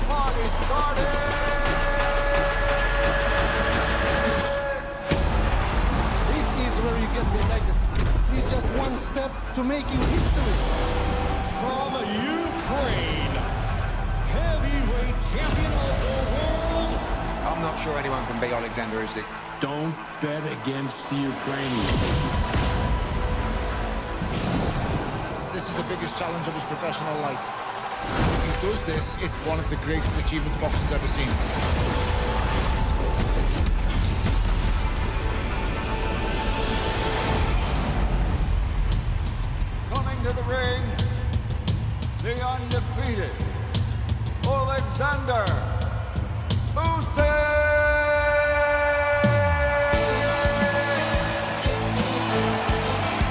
party started! This is where you get the legacy. He's just one step to making history. From Ukraine, heavyweight champion of the world. I'm not sure anyone can beat Oleksandr Usyk. Don't bet against the Ukrainians. This is the biggest challenge of his professional life. If he does this, it's one of the greatest achievements boxing's ever seen. Coming to the ring, the undefeated Oleksandr Usyk.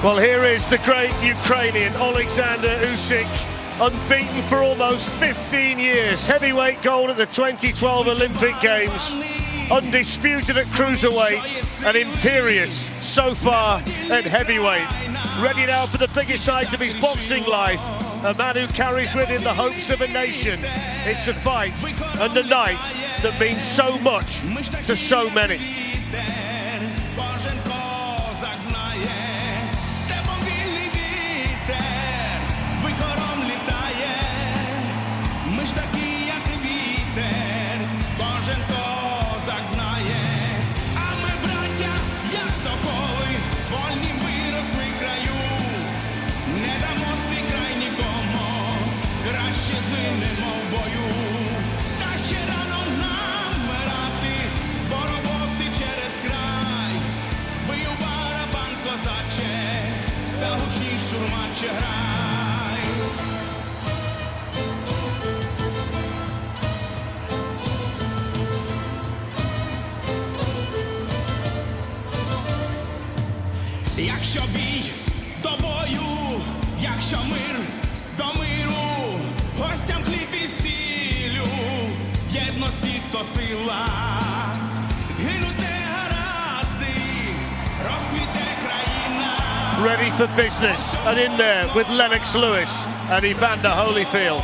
Well, here is the great Ukrainian Oleksandr Usyk, unbeaten for almost 15 years. Heavyweight gold at the 2012 Olympic Games, undisputed at cruiserweight, and imperious so far at heavyweight. Ready now for the biggest night of his boxing life, a man who carries with him the hopes of a nation. It's a fight and a night that means so much to so many. Якщо бій до бою, якщо мир до миру, гостям хліб і сіллю, в єдності то сила, згинуть негаразди, розквіте країна. Ready for business, and in there with Lennox Lewis and Evander Holyfield.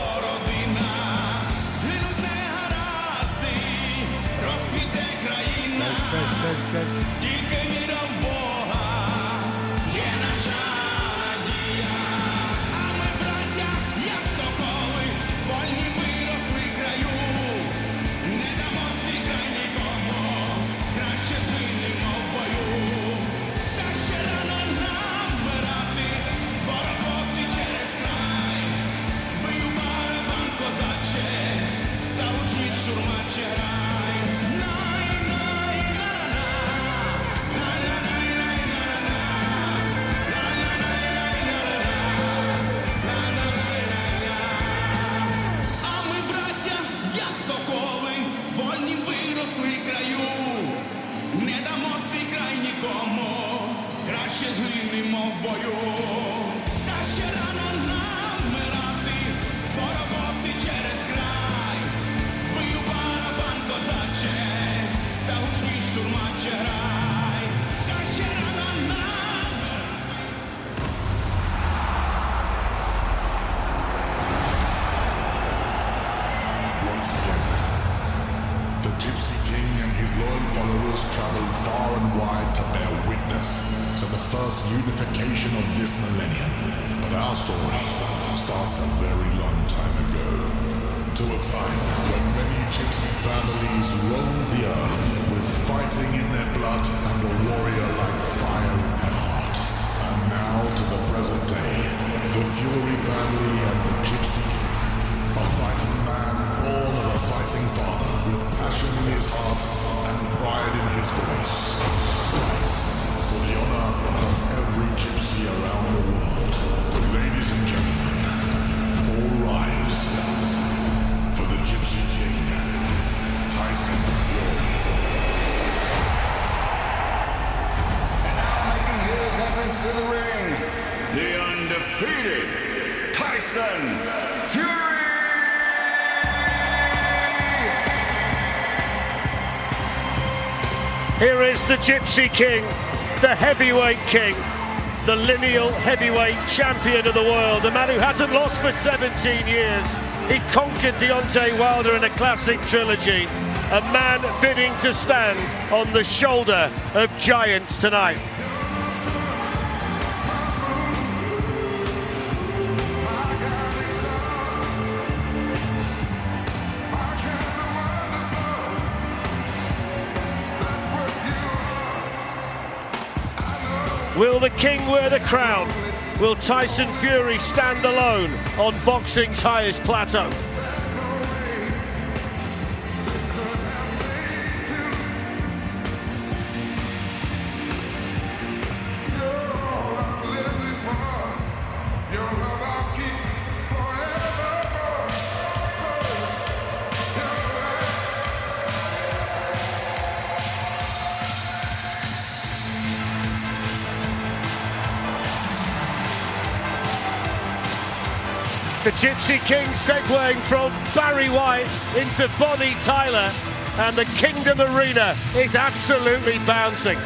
Traveled far and wide to bear witness to the first unification of this millennium. But our story starts a very long time ago, to a time when many gypsy families roamed the earth with fighting in their blood and a warrior like fire in their heart. And now to the present day, the Fury family and the Gypsy King, a fighting man born of a fighting father with passion in his heart and pride in his voice. For the honor of every gypsy around the world, ladies and gentlemen, all rise for the Gypsy King, Tyson Fury. And now making his entrance to the ring, the undefeated Tyson Fury! Here is the Gypsy King, the heavyweight king, the lineal heavyweight champion of the world, the man who hasn't lost for 17 years. He conquered Deontay Wilder in a classic trilogy. A man bidding to stand on the shoulder of giants tonight. Will the king wear the crown? Will Tyson Fury stand alone on boxing's highest plateau? The Gypsy King segueing from Barry White into Bonnie Tyler, and the Kingdom Arena is absolutely bouncing.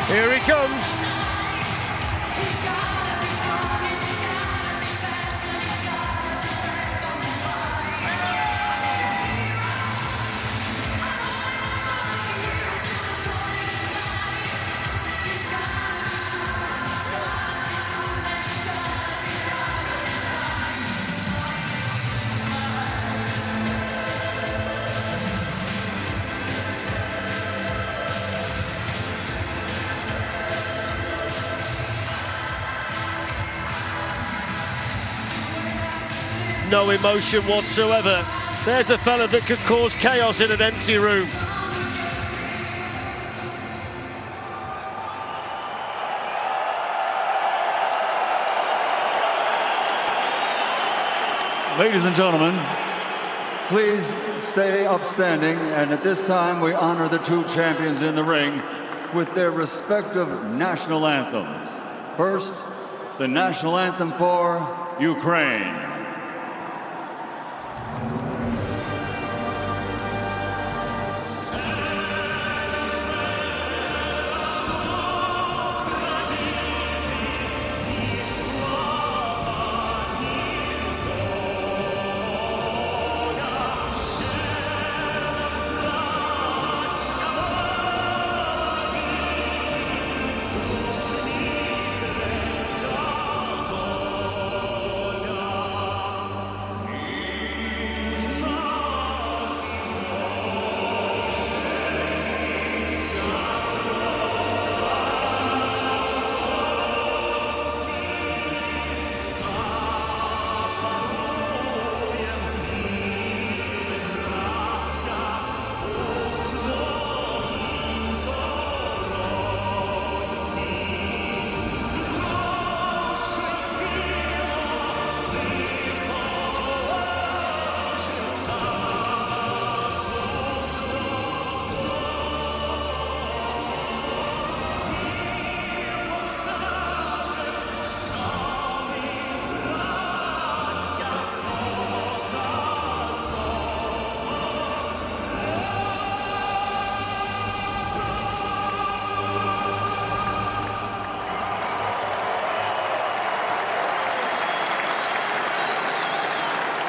Here he comes. No emotion whatsoever. There's a fella that could cause chaos in an empty room. Ladies and gentlemen, please stay upstanding, and at this time we honor the two champions in the ring with their respective national anthems. First, the national anthem for Ukraine.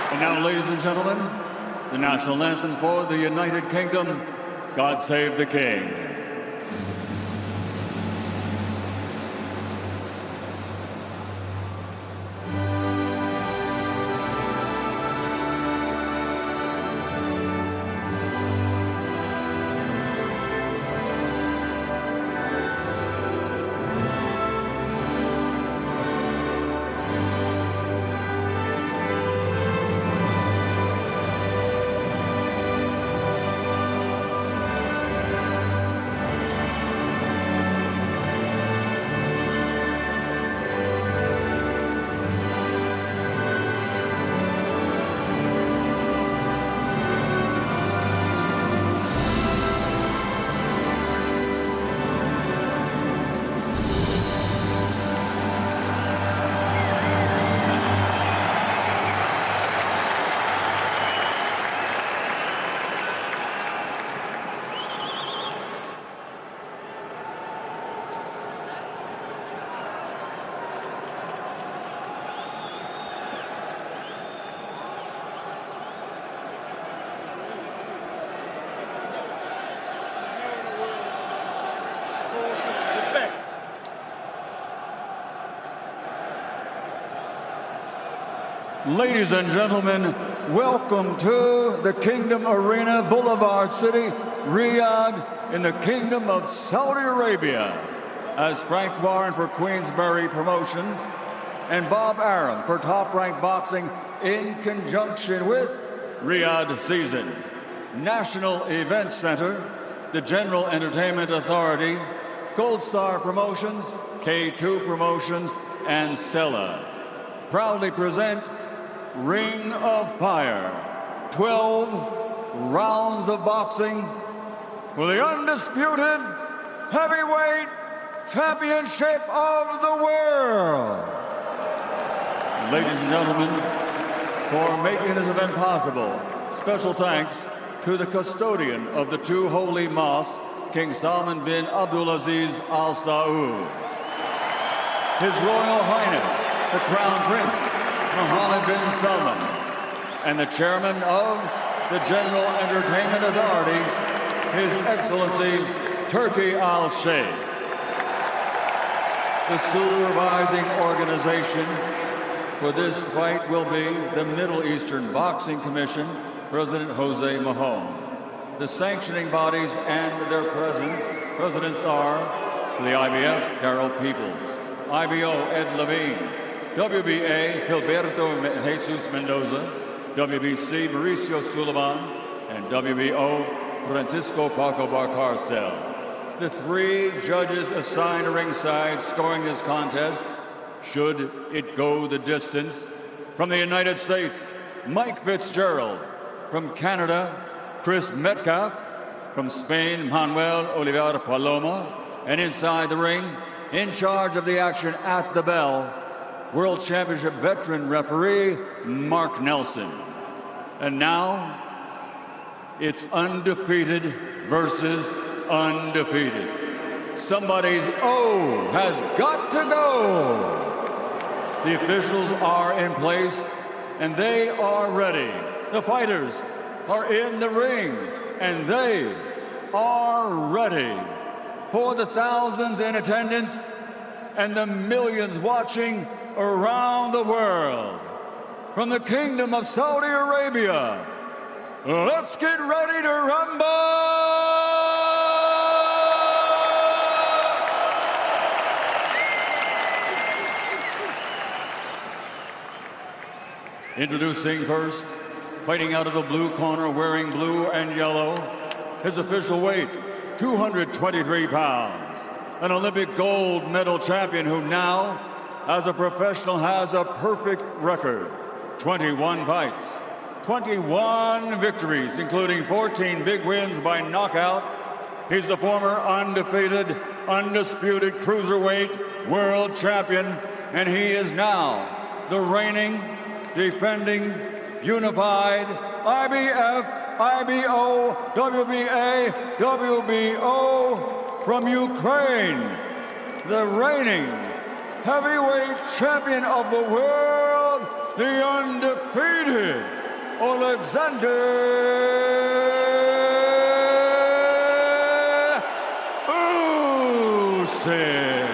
And now, ladies and gentlemen, the national anthem for the United Kingdom, God Save the King. The best. Ladies and gentlemen, welcome to the Kingdom Arena, Boulevard City, Riyadh, in the Kingdom of Saudi Arabia, as Frank Warren for Queensberry Promotions and Bob Arum for Top Rank Boxing in conjunction with Riyadh Season, National Events Center, the General Entertainment Authority, Gold Star Promotions, K2 Promotions, and Sella proudly present Ring of Fire, 12 rounds of boxing for the undisputed heavyweight championship of the world. Ladies and gentlemen, for making this event possible, special thanks to the custodian of the two holy mosques, King Salman bin Abdulaziz Al Saud, His Royal Highness, the Crown Prince Mohammed bin Salman, and the chairman of the General Entertainment Authority, His Excellency Turki Al Sheikh. The supervising organization for this fight will be the Middle Eastern Boxing Commission, President Jose Mahone. The sanctioning bodies and their presidents are the IBF, Darrell Peoples, IBO, Ed Levine, WBA, Gilberto Jesus Mendoza, WBC, Mauricio Sullivan, and WBO, Francisco Paco Barcarcel. The three judges assigned ringside scoring this contest, should it go the distance. From the United States, Mike Fitzgerald. From Canada, Chris Metcalf. From Spain, Manuel Oliveira Paloma. And inside the ring, in charge of the action at the bell, World Championship veteran referee Mark Nelson. And now, it's undefeated versus undefeated. Somebody's O has got to go. The officials are in place, and they are ready. The fighters are in the ring, and they are ready. For the thousands in attendance and the millions watching around the world, from the Kingdom of Saudi Arabia, let's get ready to rumble! Introducing first, fighting out of the blue corner, wearing blue and yellow, his official weight, 223 pounds, an Olympic gold medal champion who now, as a professional, has a perfect record. 21 fights, 21 victories, including 14 big wins by knockout. He's the former undefeated, undisputed cruiserweight world champion, and he is now the reigning, defending, unified IBF, IBO, WBA, WBO from Ukraine, the reigning heavyweight champion of the world, the undefeated Oleksandr Usyk.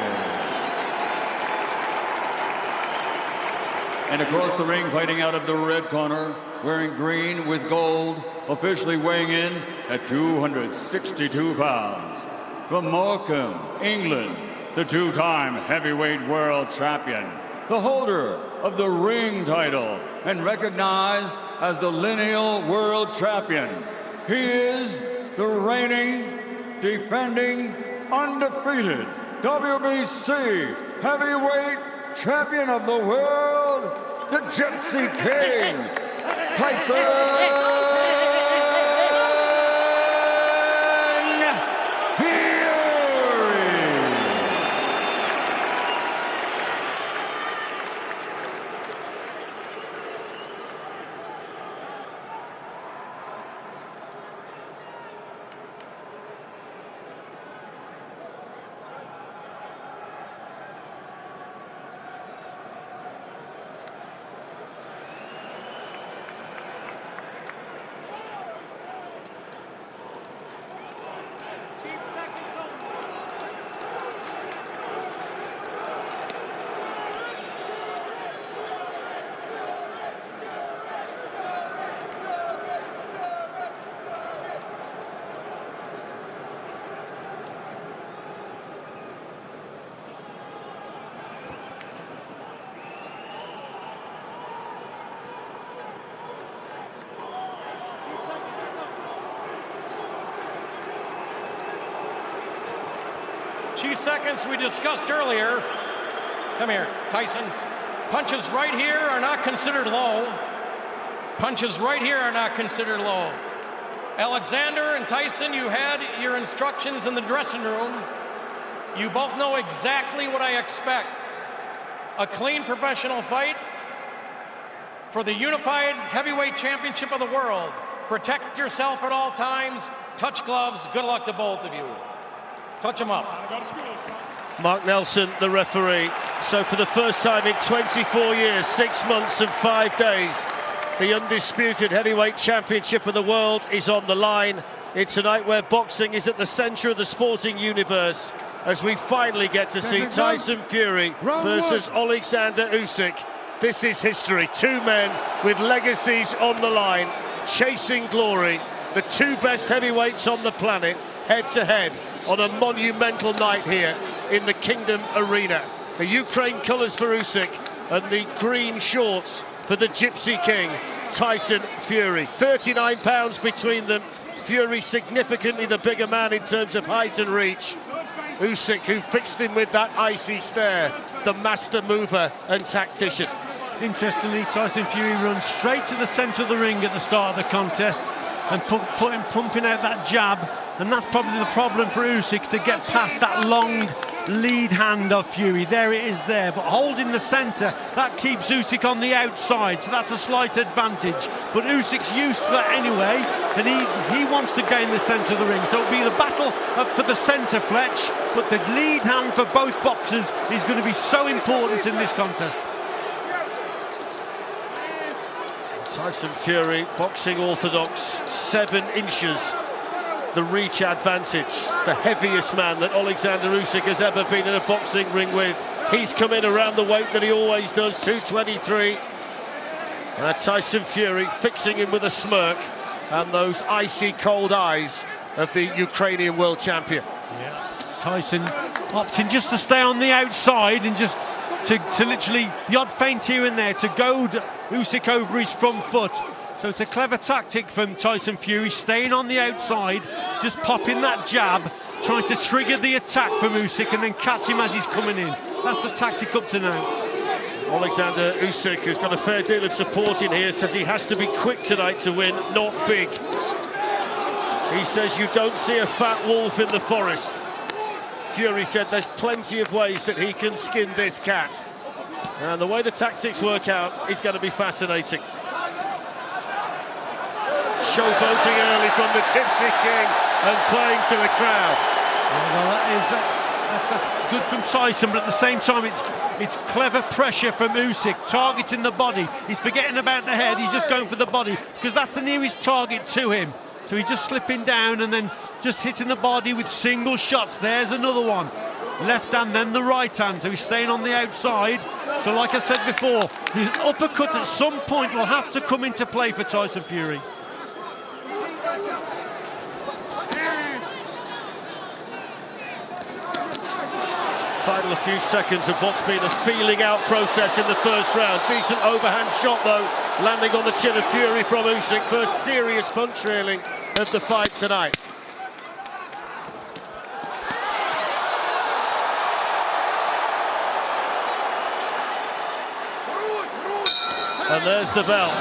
And across the ring, fighting out of the red corner, wearing green with gold, officially weighing in at 262 pounds. From Morecambe, England, the two-time heavyweight world champion, the holder of the ring title, and recognized as the lineal world champion. He is the reigning, defending, undefeated WBC heavyweight champion of the world, the Gypsy King, Tyson few seconds we discussed earlier. Come here, Tyson. Punches right here are not considered low. Punches right here are not considered low. Oleksandr and Tyson, you had your instructions in the dressing room. You both know exactly what I expect. A clean professional fight for the unified heavyweight championship of the world. Protect yourself at all times. Touch gloves. Good luck to both of you. Touch them up. Mark Nelson, the referee. So for the first time in 24 years, 6 months and 5 days, the undisputed heavyweight championship of the world is on the line. It's a night where boxing is at the centre of the sporting universe, as we finally get to see Tyson Fury versus Oleksandr Usyk. This is history. Two men with legacies on the line, chasing glory. The two best heavyweights on the planet, head-to-head on a monumental night here in the Kingdom Arena. The Ukraine colours for Usyk and the green shorts for the Gypsy King, Tyson Fury. 39 pounds between them. Fury significantly the bigger man in terms of height and reach. Usyk, who fixed him with that icy stare, the master mover and tactician. Interestingly, Tyson Fury runs straight to the centre of the ring at the start of the contest and put him pumping out that jab, and that's probably the problem for Usyk, to get past that long lead hand of Fury. There it is there, but holding the centre, that keeps Usyk on the outside, so that's a slight advantage. But Usyk's used to that anyway, and he wants to gain the centre of the ring, so it'll be the battle for the centre, Fletch, but the lead hand for both boxers is going to be so important in this contest. Tyson Fury, boxing orthodox, 7 inches. The reach advantage, the heaviest man that Oleksandr Usyk has ever been in a boxing ring with. He's come in around the weight that he always does, 223. Tyson Fury fixing him with a smirk and those icy cold eyes of the Ukrainian world champion. Yeah. Tyson opting just to stay on the outside and just to literally, the odd feint here and there to goad Usyk over his front foot. So it's a clever tactic from Tyson Fury, staying on the outside, just popping that jab, trying to trigger the attack from Usyk and then catch him as he's coming in. That's the tactic up to now. Oleksandr Usyk, who's got a fair deal of support in here, says he has to be quick tonight to win, not big. He says you don't see a fat wolf in the forest. Fury said there's plenty of ways that he can skin this cat. And the way the tactics work out is going to be fascinating. Showboating early from the Gypsy King and playing to the crowd. Well, that's good from Tyson, but at the same time it's clever pressure from Usyk, targeting the body. He's forgetting about the head, he's just going for the body, because that's the nearest target to him. So he's just slipping down and then just hitting the body with single shots. There's another one. Left hand, then the right hand, so he's staying on the outside. So like I said before, the uppercut at some point will have to come into play for Tyson Fury. Final few seconds of what's been a feeling out process in the first round. Decent overhand shot though, landing on the chin of Fury from Usyk. First serious punch really of the fight tonight. And there's the bell.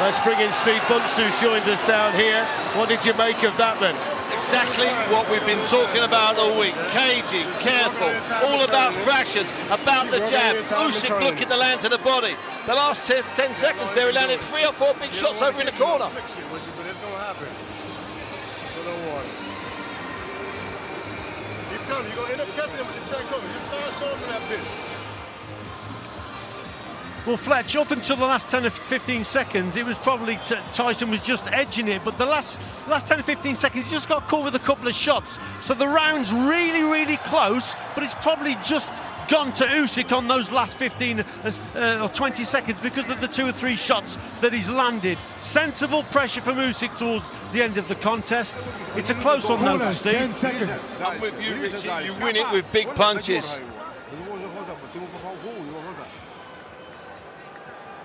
Let's bring in Steve Bunce, who's joined us down here. What did you make of that then? Exactly what we've been talking about all week. Caging, careful, all about fractions, about the jab. Usyk looking to land to the body. The last 10 seconds there, he landed 3 or 4 big shots over in the corner. You're going to end up catching him with the check over. Just start showing him that bitch. Well, Fletch, up until the last 10 or 15 seconds, it was probably Tyson was just edging it, but the last 10 or 15 seconds, he just got caught with a couple of shots. So the round's really, really close, but it's probably just gone to Usyk on those last 15 or 20 seconds because of the 2 or 3 shots that he's landed. Sensible pressure from Usyk towards the end of the contest. It's a close one, though, Steve. 10 seconds. I'm with you, Richie. You win it with big punches.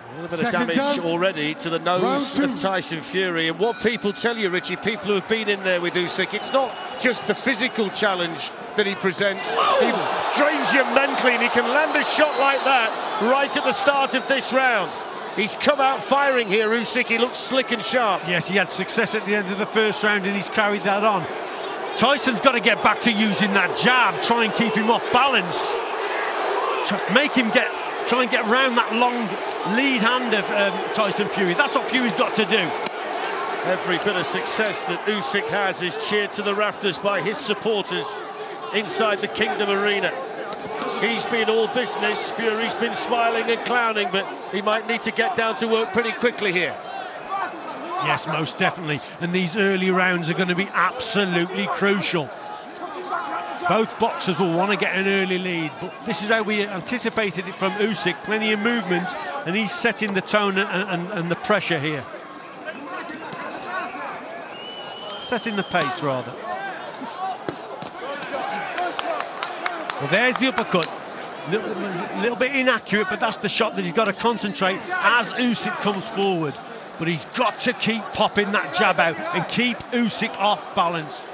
A little bit of damage already to the nose of Tyson Fury. And what people tell you, Richie, people who have been in there with Usyk, it's not just the physical challenge that he presents. He drains you mentally, and he can land a shot like that right at the start of this round. He's come out firing here, Usyk. He looks slick and sharp. Yes, he had success at the end of the first round, and he's carried that on. Tyson's got to get back to using that jab, try and keep him off balance. Make him try and get round that long lead hand of Tyson Fury. That's what Fury's got to do. Every bit of success that Usyk has is cheered to the rafters by his supporters inside the Kingdom Arena. He's been all business, Fury's been smiling and clowning, but he might need to get down to work pretty quickly here. Yes, most definitely. And these early rounds are going to be absolutely crucial. Both boxers will want to get an early lead, but this is how we anticipated it from Usyk. Plenty of movement, and he's setting the tone and the pressure here. Setting the pace, rather. Well, there's the uppercut. Little bit inaccurate, but that's the shot that he's got to concentrate as Usyk comes forward. But he's got to keep popping that jab out and keep Usyk off balance.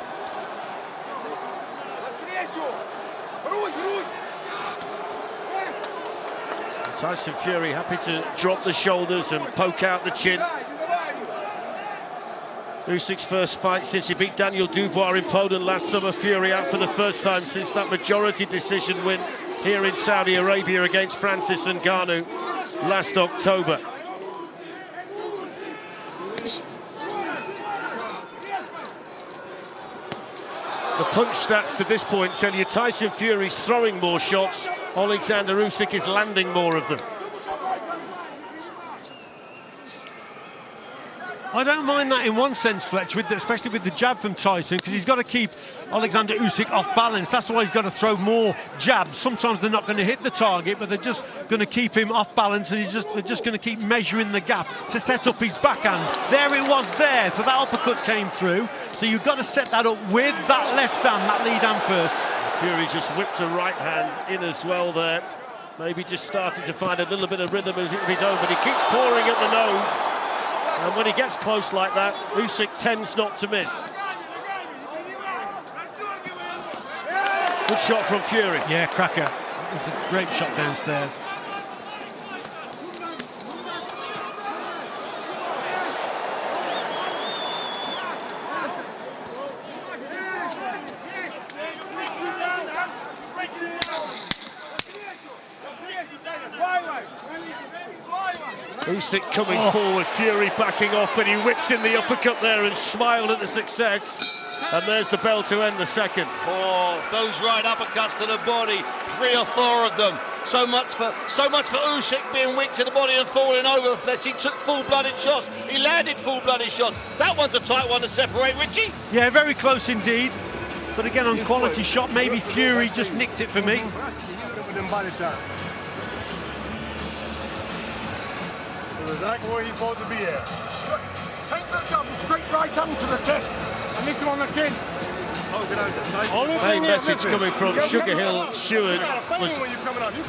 Tyson Fury happy to drop the shoulders and poke out the chin. Usyk's first fight since he beat Daniel Dubois in Poland last summer. Fury out for the first time since that majority decision win here in Saudi Arabia against Francis Ngannou last October. The punch stats to this point tell you Tyson Fury's throwing more shots, Oleksandr Usyk is landing more of them. I don't mind that in one sense, Fletch, especially with the jab from Tyson, because he's got to keep Oleksandr Usyk off balance. That's why he's got to throw more jabs. Sometimes they're not going to hit the target, but they're just going to keep him off balance, and they're just going to keep measuring the gap to set up his backhand. There it was there, so that uppercut came through. So you've got to set that up with that left hand, that lead hand first. Fury just whipped a right hand in as well there. Maybe just starting to find a little bit of rhythm of his own, but he keeps pouring at the nose. And when he gets close like that, Usyk tends not to miss. Good shot from Fury. Yeah, cracker. It's a great shot downstairs. Usyk coming forward, Fury backing off, but he whips in the uppercut there and smiled at the success. And there's the bell to end the second. Oh, those right uppercuts to the body, 3 or 4 of them. So much for Usyk being weak to the body and falling over. Fletch, he took full-blooded shots. He landed full-blooded shots. That one's a tight one to separate, Richie. Yeah, very close indeed. But again, on quality shot, maybe Fury just nicked it for me. Exactly where he's supposed to be at. Take that jump, straight right hand to the chest. I need you on the chin. Main message coming from Sugar Hill Stewart was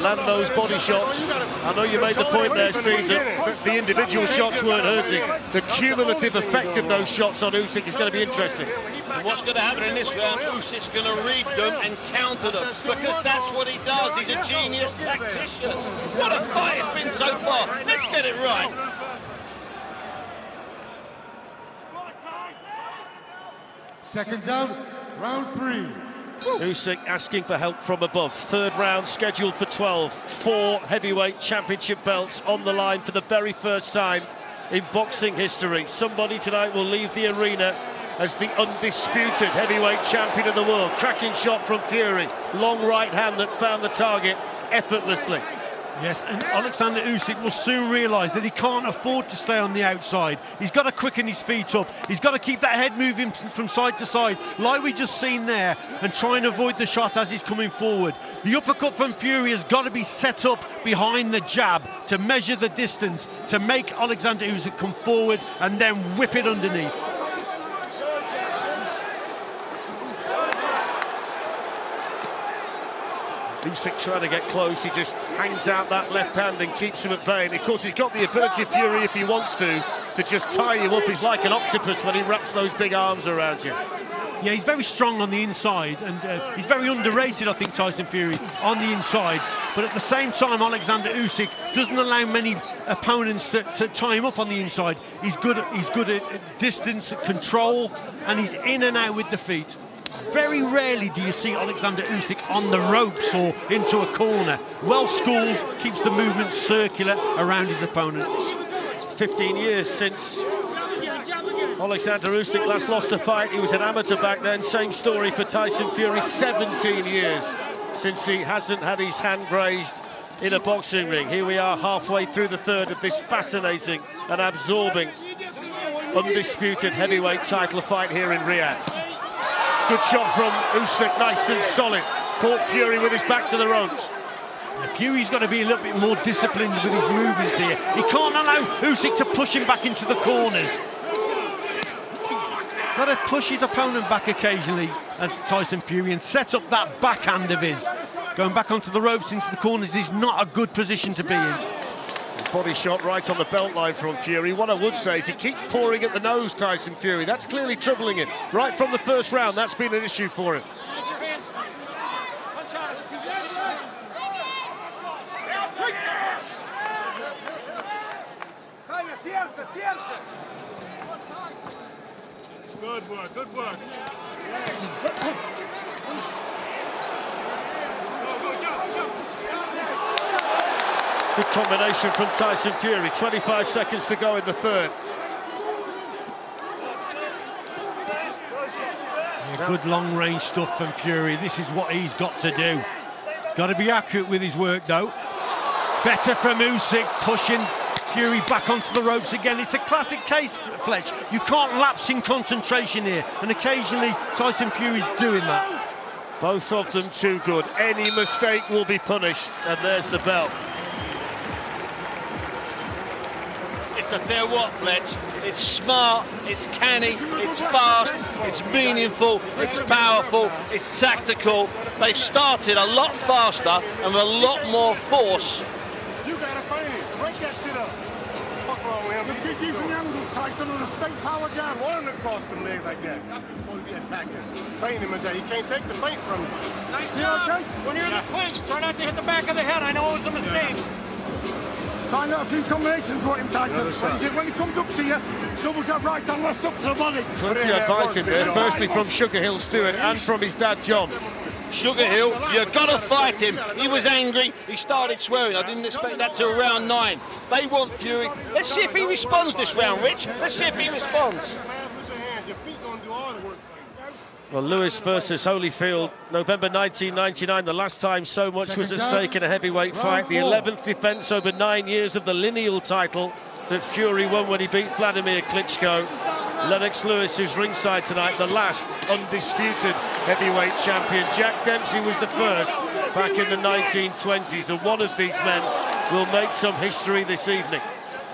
land those body shots. I know you made the point there, Steve, that the individual shots weren't hurting. The cumulative effect of those shots on Usyk is going to be interesting. And what's going to happen in this round? Usyk's going to read them and counter them, because that's what he does. He's a genius tactician. What a fight it's been so far. Let's get it right. Seconds out, round 3. Usyk asking for help from above. Third round scheduled for 12. 4 heavyweight championship belts on the line for the very first time in boxing history. Somebody tonight will leave the arena as the undisputed heavyweight champion of the world. Cracking shot from Fury. Long right hand that found the target effortlessly. Yes, and Oleksandr Usyk will soon realise that he can't afford to stay on the outside. He's got to quicken his feet up. He's got to keep that head moving from side to side, like we just seen there, and try and avoid the shot as he's coming forward. The uppercut from Fury has got to be set up behind the jab to measure the distance, to make Oleksandr Usyk come forward and then whip it underneath. Usyk trying to get close, he just hangs out that left hand and keeps him at bay. And of course he's got the ability, Fury, if he wants to just tie you up. He's like an octopus when he wraps those big arms around you. Yeah, he's very strong on the inside, and he's very underrated, I think, Tyson Fury, on the inside. But at the same time, Oleksandr Usyk doesn't allow many opponents to tie him up on the inside. He's good at distance, at control, and he's in and out with the feet. Very rarely do you see Oleksandr Usyk on the ropes or into a corner. Well schooled, keeps the movement circular around his opponents. 15 years since Oleksandr Usyk last lost a fight. He was an amateur back then. Same story for Tyson Fury. 17 years since he hasn't had his hand grazed in a boxing ring. Here we are halfway through the third of this fascinating and absorbing undisputed heavyweight title fight here in Riyadh. Good shot from Usyk, nice and solid. Caught Fury with his back to the ropes. Fury's got to be a little bit more disciplined with his movements here. He can't allow Usyk to push him back into the corners. Got to push his opponent back occasionally, as Tyson Fury, and set up that backhand of his. Going back onto the ropes into the corners is not a good position to be in. Body shot right on the belt line from Fury. What I would say is he keeps pouring at the nose, Tyson Fury. That's clearly troubling him. Right from the first round, that's been an issue for him. Good work, good work. Good combination from Tyson Fury. 25 seconds to go in the third. Yeah, good long-range stuff from Fury. This is what he's got to do. Got to be accurate with his work, though. Better from Usyk, pushing Fury back onto the ropes again. It's a classic case, Fletch. You can't lapse in concentration here, and occasionally Tyson Fury's doing that. Both of them too good. Any mistake will be punished, and there's the belt. I tell you what, Fletch, it's smart, it's canny, it's fast, it's meaningful, it's powerful, it's tactical. They've started a lot faster and with a lot more force. You gotta fight it. Break that shit up. Fuck wrong with him. Let's keep using the angles, Tyson, on a straight power jab. I want him to cross them legs like that. That's supposed to be attacking. Feint him until he can't take the feint from you. Nice job. Okay? When you're in the clinch, try not to hit the back of the head. I know it was a mistake. Find out a few combinations for him, Tyson. When he comes up to you, double jab right and left up to the body. Plenty of advice in there, firstly from Sugar Hill Stewart and from his dad John. Sugar Hill, you've got to fight him. He was angry, he started swearing. I didn't expect that till round 9. They want Fury. Let's see if he responds this round, Rich. Let's see if he responds. Well, Lewis versus Holyfield, November 1999, the last time so much was at stake in a heavyweight fight. The 11th defence over 9 years of the lineal title that Fury won when he beat Vladimir Klitschko. Lennox Lewis, who's ringside tonight, the last undisputed heavyweight champion. Jack Dempsey was the first back in the 1920s, and one of these men will make some history this evening.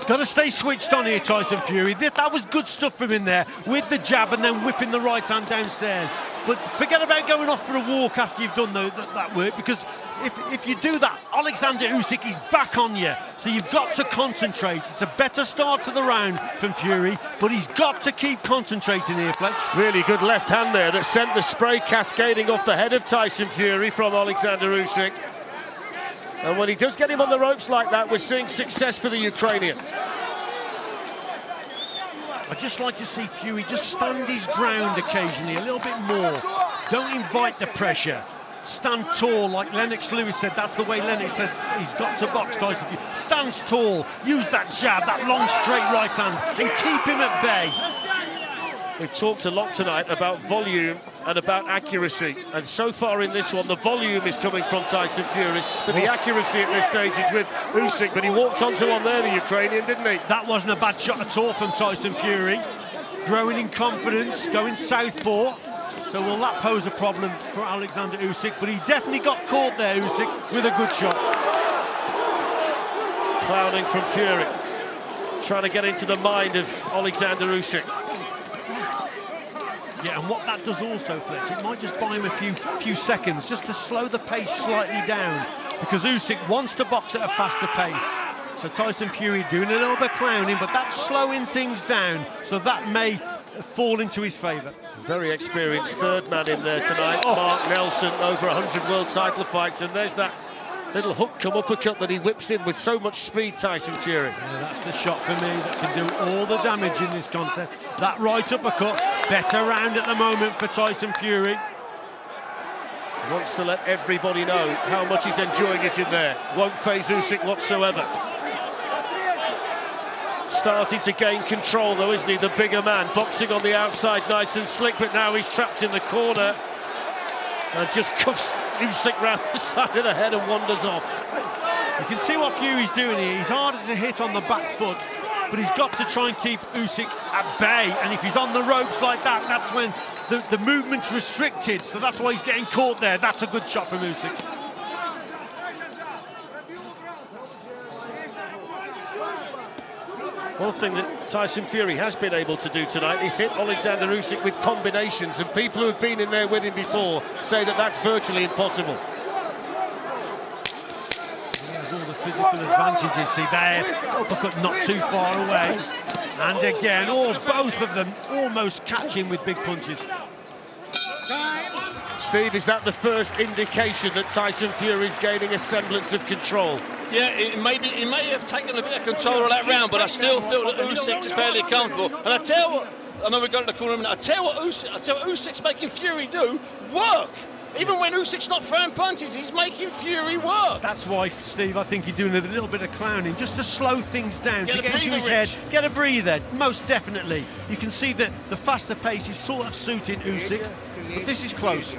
Got to stay switched on here, Tyson Fury. That was good stuff from him there, with the jab and then whipping the right hand downstairs. But forget about going off for a walk after you've done that work, because if you do that, Oleksandr Usyk is back on you. So you've got to concentrate. It's a better start to the round from Fury, but he's got to keep concentrating here, Fletch. Really good left hand there that sent the spray cascading off the head of Tyson Fury from Oleksandr Usyk. And when he does get him on the ropes like that, we're seeing success for the Ukrainian. I'd just like to see Fury just stand his ground occasionally, a little bit more. Don't invite the pressure. Stand tall, like Lennox Lewis said. That's the way Lennox said he's got to box Tyson Fury. Stands tall, use that jab, that long straight right hand, and keep him at bay. We've talked a lot tonight about volume and about accuracy, and so far in this one the volume is coming from Tyson Fury, but the accuracy at this stage is with Usyk. But he walked onto one there, the Ukrainian, didn't he? That wasn't a bad shot at all from Tyson Fury. Growing in confidence, going southpaw. So will that pose a problem for Oleksandr Usyk? But he definitely got caught there, Usyk, with a good shot. Clowning from Fury, trying to get into the mind of Oleksandr Usyk. Yeah, and what that does also, Fletch, it might just buy him a few seconds just to slow the pace slightly down, because Usyk wants to box at a faster pace. So Tyson Fury doing a little bit of clowning, but that's slowing things down, so that may fall into his favour. Very experienced third man in there tonight, Mark Nelson, over 100 world title fights, and there's that little hook come uppercut that he whips in with so much speed, Tyson Fury. Yeah, that's the shot for me that can do all the damage in this contest. That right uppercut, better round at the moment for Tyson Fury. He wants to let everybody know how much he's enjoying it in there. Won't faze Usyk whatsoever. Starting to gain control though, isn't he, the bigger man? Boxing on the outside, nice and slick, but now he's trapped in the corner. And just cuffs Usyk round the side of the head and wanders off. You can see what Fury's doing here. He's harder to hit on the back foot, but he's got to try and keep Usyk at bay. And if he's on the ropes like that, that's when the movement's restricted. So that's why he's getting caught there. That's a good shot from Usyk. One thing that Tyson Fury has been able to do tonight is hit Oleksandr Usyk with combinations, and people who have been in there with him before say that that's virtually impossible. There's all the physical advantages. See there, uppercut not too far away. And again, both of them almost catching with big punches. Steve, is that the first indication that Tyson Fury is gaining a semblance of control? Yeah, he may have taken a bit of control of that round, but I still feel that Usyk's fairly comfortable. And I tell you what, I know we've got to the corner in a minute. I tell you what Usyk's making Fury do work. Even when Usyk's not throwing punches, he's making Fury work. That's why, Steve, I think he's doing a little bit of clowning, just to slow things down, to get into his head, get a breather, most definitely. You can see that the faster pace is sort of suiting Usyk, but this is close.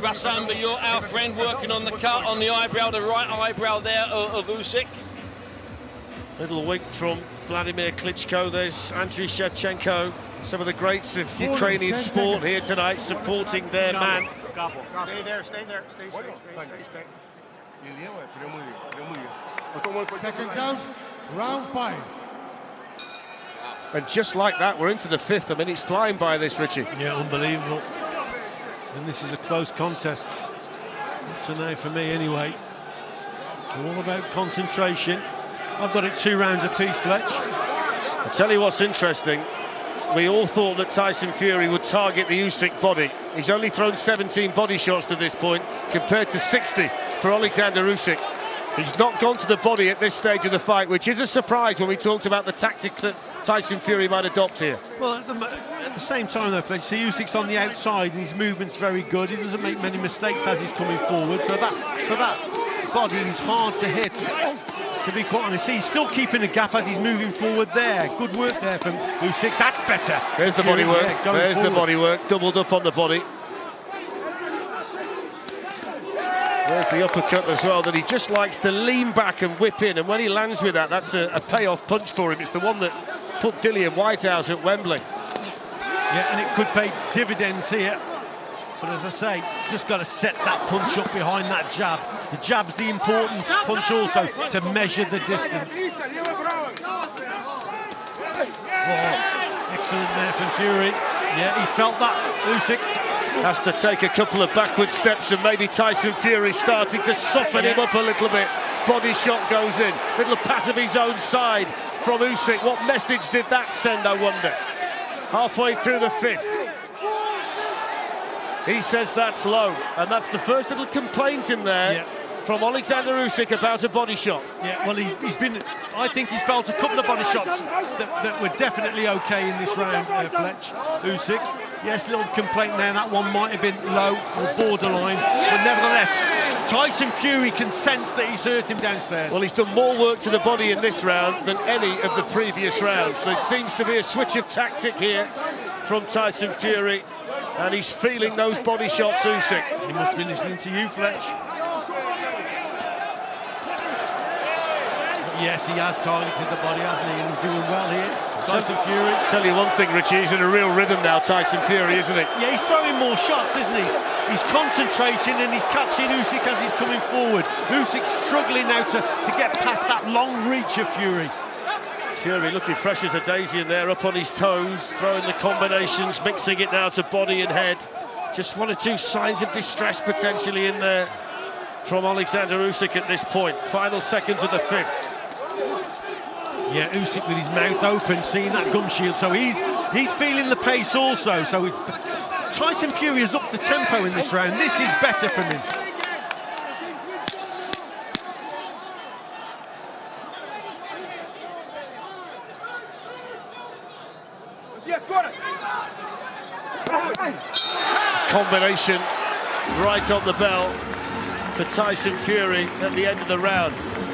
Rassamba, you're our friend, working on the cut on the eyebrow, the right eyebrow there of Usyk. Little wink from Vladimir Klitschko. There's Andriy Shevchenko, some of the greats of Ukrainian sport here tonight, supporting their man. Stay there, stay there, stay. Seconds out, round 5. And just like that, we're into the 5th. I mean, it's flying by this, Richie. Yeah, unbelievable. And this is a close contest. Up to now for me, anyway. All about concentration. I've got it 2 rounds apiece, Fletch. I'll tell you what's interesting. We all thought that Tyson Fury would target the Usyk body. He's only thrown 17 body shots to this point, compared to 60 for Oleksandr Usyk. He's not gone to the body at this stage of the fight, which is a surprise when we talked about the tactics that Tyson Fury might adopt here. Well, at the same time, though, Fletch, see Usyk's on the outside and his movement's very good. He doesn't make many mistakes as he's coming forward, so that body is hard to hit. To be quite honest, he's still keeping a gap as he's moving forward there. Good work there from Usyk. That's better. There's the body work. There's the body work. Doubled up on the body. There's the uppercut as well, that he just likes to lean back and whip in. And when he lands with that, that's a payoff punch for him. It's the one that put Dillian Whitehouse at Wembley. Yeah, and it could pay dividends here. But as I say, just got to set that punch up behind that jab. The jab's the important punch also, to measure the distance. Oh, excellent there from Fury. Yeah, he's felt that. Usyk has to take a couple of backward steps, and maybe Tyson Fury starting to soften him up a little bit. Body shot goes in. Little pass of his own side from Usyk. What message did that send, I wonder? Halfway through the 5th. He says that's low, and that's the first little complaint in there from Oleksandr Usyk about a body shot. Yeah, well, he's been. I think he's felt a couple of body shots that were definitely okay in this round, Fletch. Usyk, yes, little complaint there. That one might have been low or borderline, but nevertheless, Tyson Fury can sense that he's hurt him downstairs. Well, he's done more work to the body in this round than any of the previous rounds. There seems to be a switch of tactic here from Tyson Fury, and he's feeling those body shots, Usyk. He must be listening to you, Fletch. Yes, he has targeted the body, hasn't he? And he's doing well here. Tyson Fury. Tell you one thing, Richie, he's in a real rhythm now, Tyson Fury, isn't he? Yeah, he's throwing more shots, isn't he? He's concentrating and he's catching Usyk as he's coming forward. Usyk's struggling now to get past that long reach of Fury. Fury looking fresh as a daisy in there, up on his toes, throwing the combinations, mixing it now to body and head. Just 1 or 2 signs of distress potentially in there from Oleksandr Usyk at this point. Final seconds of the 5th. Yeah, Usyk with his mouth open, seeing that gum shield, so he's feeling the pace also. So Tyson Fury has upped the tempo in this round. This is better from him. Combination right on the bell for Tyson Fury at the end of the round.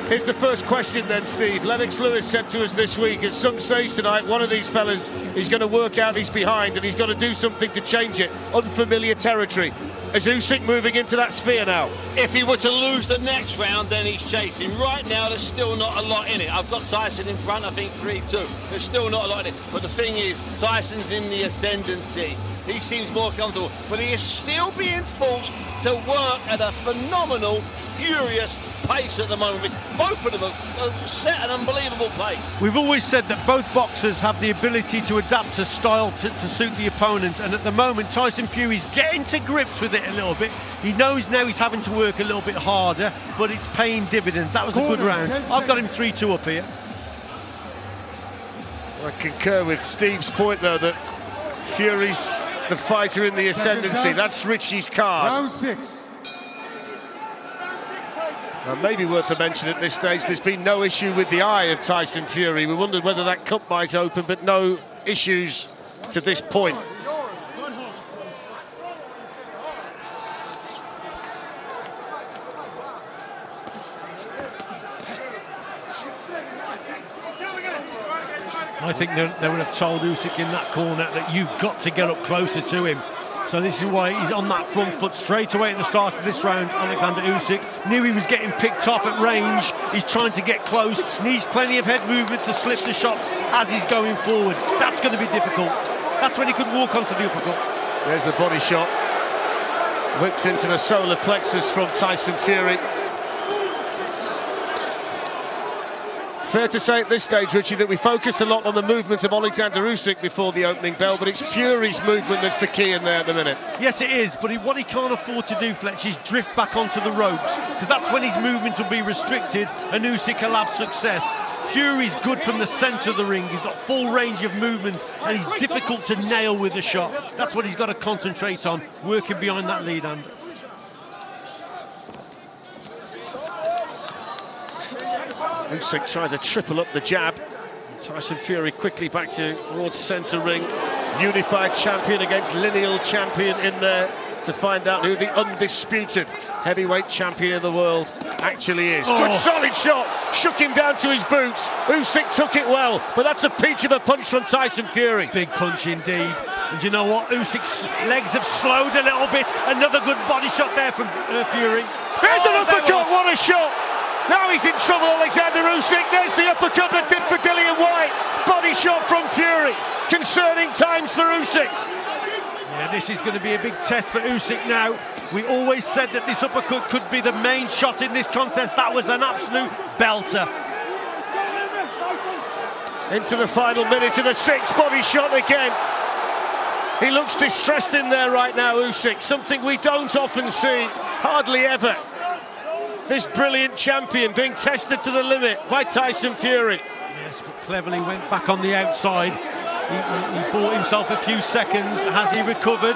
Here's the first question then, Steve. Lennox Lewis said to us this week, at some stage tonight, one of these fellas is going to work out he's behind and he's got to do something to change it. Unfamiliar territory. Is Usyk moving into that sphere now? If he were to lose the next round, then he's chasing. Right now, there's still not a lot in it. I've got Tyson in front, I think 3-2. There's still not a lot in it. But the thing is, Tyson's in the ascendancy. He seems more comfortable, but he is still being forced to work at a phenomenal, furious pace at the moment, which both of them have set an unbelievable pace. We've always said that both boxers have the ability to adapt to style to suit the opponent, and at the moment Tyson Fury's getting to grips with it a little bit. He knows now he's having to work a little bit harder, but it's paying dividends. That was a good round. I've got him 3-2 up here. I concur with Steve's point though, that Fury's the fighter in the ascendancy. That's Richie's card. Round 6. Maybe worth a mention at this stage, there's been no issue with the eye of Tyson Fury. We wondered whether that cup might open, but no issues to this point. I think they would have told Usyk in that corner that you've got to get up closer to him. So this is why he's on that front foot straight away at the start of this round. Oleksandr Usyk knew he was getting picked off at range. He's trying to get close, needs plenty of head movement to slip the shots as he's going forward. That's going to be difficult. That's when he could walk onto the uppercut. There's the body shot. Whipped into the solar plexus from Tyson Fury. Fair to say at this stage, Richie, that we focused a lot on the movement of Oleksandr Usyk before the opening bell, but it's Fury's movement that's the key in there at the minute. Yes, it is, but what he can't afford to do, Fletch, is drift back onto the ropes, because that's when his movement will be restricted and Usyk will have success. Fury's good from the centre of the ring. He's got full range of movement and he's difficult to nail with a shot. That's what he's got to concentrate on, working behind that lead hand. Usyk tried to triple up the jab. Tyson Fury quickly back towards centre ring. Unified champion against lineal champion in there to find out who the undisputed heavyweight champion of the world actually is. Good solid shot, shook him down to his boots. Usyk took it well, but that's a peach of a punch from Tyson Fury. Big punch indeed. And you know what? Usyk's legs have slowed a little bit. Another good body shot there from Fury. There's an uppercut, what a shot! Now he's in trouble, Oleksandr Usyk. There's the uppercut that did for Dillian Whyte. Body shot from Fury. Concerning times for Usyk. Yeah, this is going to be a big test for Usyk now. We always said that this uppercut could be the main shot in this contest. That was an absolute belter. Into the final minute of the 6th, body shot again. He looks distressed in there right now, Usyk. Something we don't often see, hardly ever. This brilliant champion being tested to the limit by Tyson Fury. Yes, but cleverly went back on the outside. He bought himself a few seconds. Has he recovered?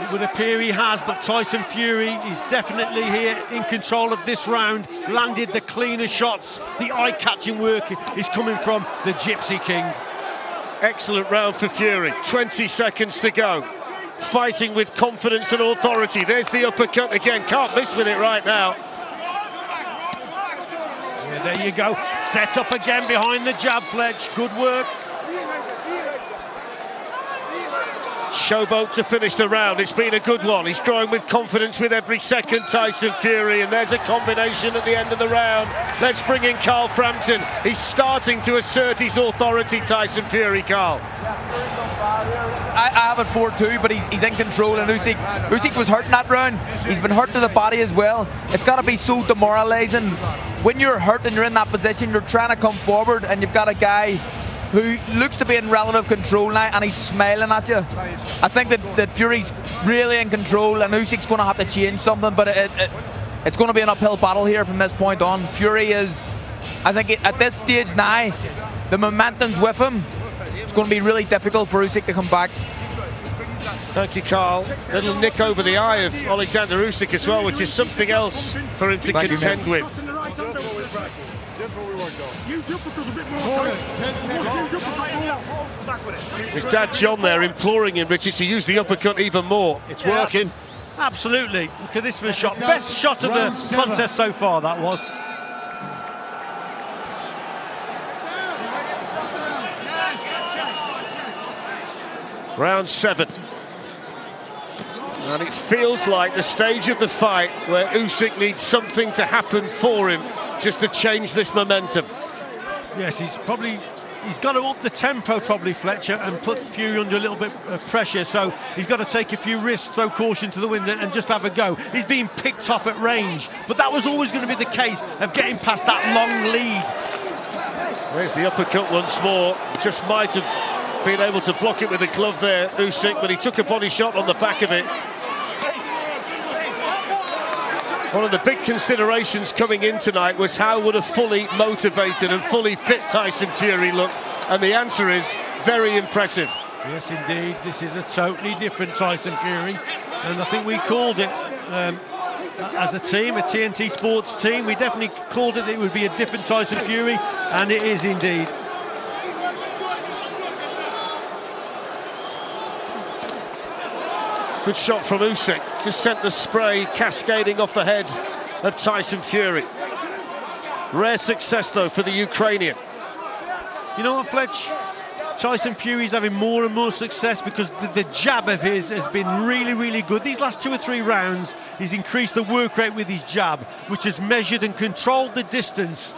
It would appear he has, but Tyson Fury is definitely here in control of this round. Landed the cleaner shots. The eye-catching work is coming from the Gypsy King. Excellent round for Fury. 20 seconds to go. Fighting with confidence and authority. There's the uppercut again. Can't miss with it right now. Yeah, there you go. Set up again behind the jab, Fletch. Good work. Showboat to finish the round. It's been a good one. He's growing with confidence with every second, Tyson Fury, and there's a combination at the end of the round. Let's bring in Carl Frampton. He's starting to assert his authority, Tyson Fury. Carl. I have it 4-2, but he's in control, and Usyk was hurt in that round. He's been hurt to the body as well. It's got to be so demoralising. When you're hurt and you're in that position, you're trying to come forward, and you've got a guy who looks to be in relative control now, and he's smiling at you. I think that Fury's really in control, and Usyk's going to have to change something, but It's going to be an uphill battle here from this point on. Fury is, I think, at this stage now, the momentum's with him. It's going to be really difficult for Usyk to come back. Thank you, Carl. Little nick over the eye of Oleksandr Usyk as well, which is something else for him to contend with. His dad John there imploring him, Richard, to use the uppercut even more. It's working. Absolutely. Look at this for a shot. Best shot of the contest so far, that was. Round 7. And it feels like the stage of the fight where Usyk needs something to happen for him just to change this momentum. Yes, he's got to up the tempo probably, Fletcher, and put Fury under a little bit of pressure, so he's got to take a few risks, throw caution to the wind and just have a go. He's being picked off at range, but that was always going to be the case of getting past that long lead. There's the uppercut once more. Just might have been able to block it with a glove there, Usyk, but he took a body shot on the back of it. One of the big considerations coming in tonight was how would a fully motivated and fully fit Tyson Fury look, and the answer is very impressive. Yes, indeed, this is a totally different Tyson Fury, and I think we called it as a team, a TNT Sports team. We definitely called it would be a different Tyson Fury, and it is indeed. Good shot from Usyk, just sent the spray cascading off the head of Tyson Fury. Rare success though for the Ukrainian. You know what, Fletch? Tyson Fury's having more and more success because the jab of his has been really, really good. These last 2 or 3 rounds, he's increased the work rate with his jab, which has measured and controlled the distance.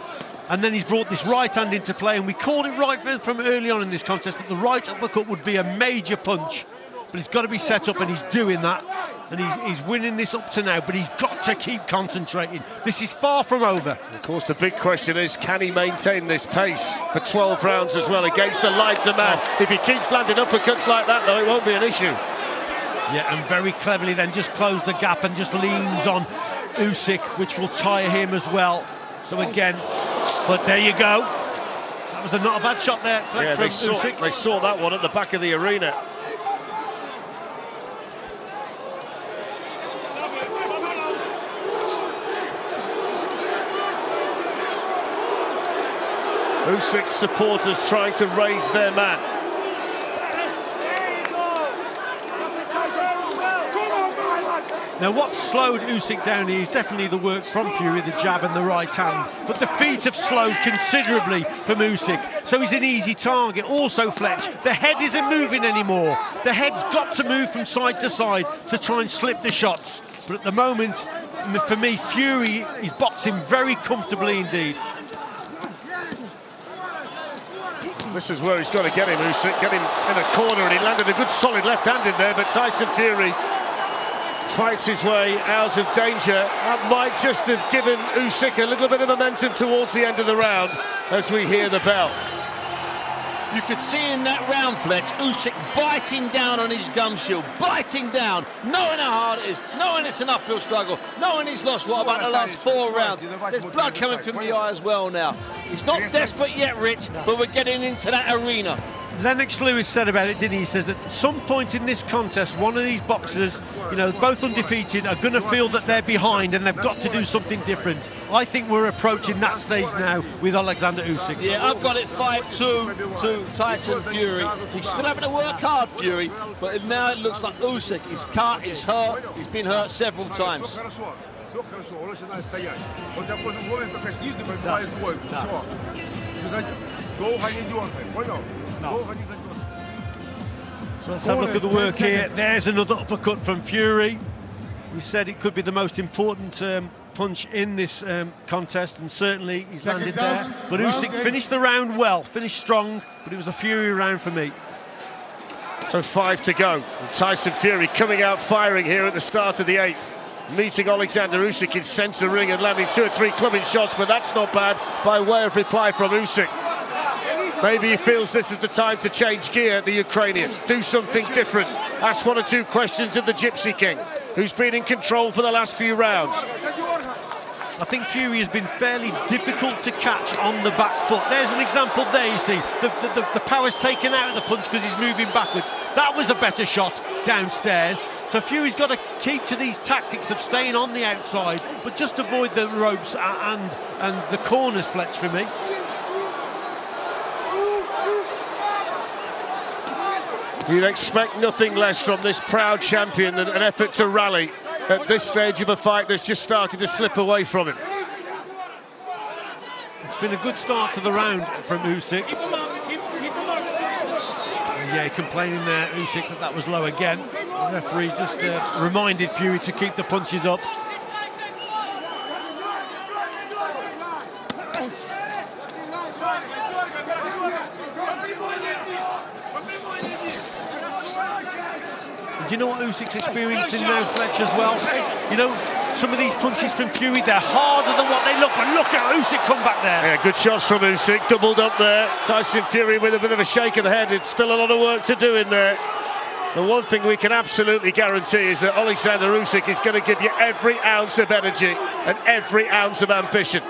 And then he's brought this right hand into play, and we called it right from early on in this contest that the right uppercut would be a major punch. But he's got to be set up, and he's doing that. And he's winning this up to now, but he's got to keep concentrating. This is far from over. Of course, the big question is, can he maintain this pace for 12 rounds as well against the lighter man? If he keeps landing uppercuts like that, though, it won't be an issue. Yeah, and very cleverly then just close the gap and just leans on Usyk, which will tire him as well. So again, but there you go. That was not a bad shot there. Yeah, they saw that one at the back of the arena. Usyk's supporters trying to raise their man. Now what slowed Usyk down here is definitely the work from Fury, the jab and the right hand. But the feet have slowed considerably from Usyk, so he's an easy target. Also, Fletch, the head isn't moving anymore. The head's got to move from side to side to try and slip the shots. But at the moment, for me, Fury is boxing very comfortably indeed. This is where he's got to get him, Usyk, get him in a corner, and he landed a good solid left hand in there, but Tyson Fury fights his way out of danger. That might just have given Usyk a little bit of momentum towards the end of the round as we hear the bell. You could see in that round, Fletch, Usyk biting down on his gum shield, biting down, knowing how hard it is, knowing it's an uphill struggle, knowing he's lost, what about the last 4 rounds? There's blood coming from the eye as well now. He's not desperate yet, Rich, but we're getting into that arena. Lennox Lewis said about it, didn't he? He says that at some point in this contest, one of these boxers, you know, both undefeated, are going to feel that they're behind and they've got to do something different. I think we're approaching that stage now with Oleksandr Usyk. Yeah, I've got it 5-2 to Tyson Fury. He's still having to work hard, Fury, but now it looks like Usyk is cut, he's hurt, he's been hurt several times. So let's have a look at the work here. There's another uppercut from Fury. We said it could be the most important punch in this contest, and certainly he's landed there. But Usyk finished the round well, finished strong, but it was a Fury round for me. So 5 to go. And Tyson Fury coming out firing here at the start of the 8th. Meeting Oleksandr Usyk in centre ring and landing 2 or 3 clubbing shots, but that's not bad by way of reply from Usyk. Maybe he feels this is the time to change gear, the Ukrainian. Do something different. Ask 1 or 2 questions of the Gypsy King, who's been in control for the last few rounds. I think Fury has been fairly difficult to catch on the back foot. There's an example there, you see. The power's taken out of the punch because he's moving backwards. That was a better shot downstairs. So Fury's got to keep to these tactics of staying on the outside, but just avoid the ropes and the corners, Fletch, for me. You'd expect nothing less from this proud champion than an effort to rally at this stage of a fight that's just started to slip away from him. It's been a good start to the round from Usyk. Yeah, complaining there, Usyk, that was low again. The referee just reminded Fury to keep the punches up. Do you know what Usyk's experiencing now, Fletch, as well? You know, some of these punches from Fury, they're harder than what they look, but look at Usyk come back there. Yeah, good shots from Usyk, doubled up there. Tyson Fury with a bit of a shake of the head. It's still a lot of work to do in there. The one thing we can absolutely guarantee is that Oleksandr Usyk is going to give you every ounce of energy and every ounce of ambition.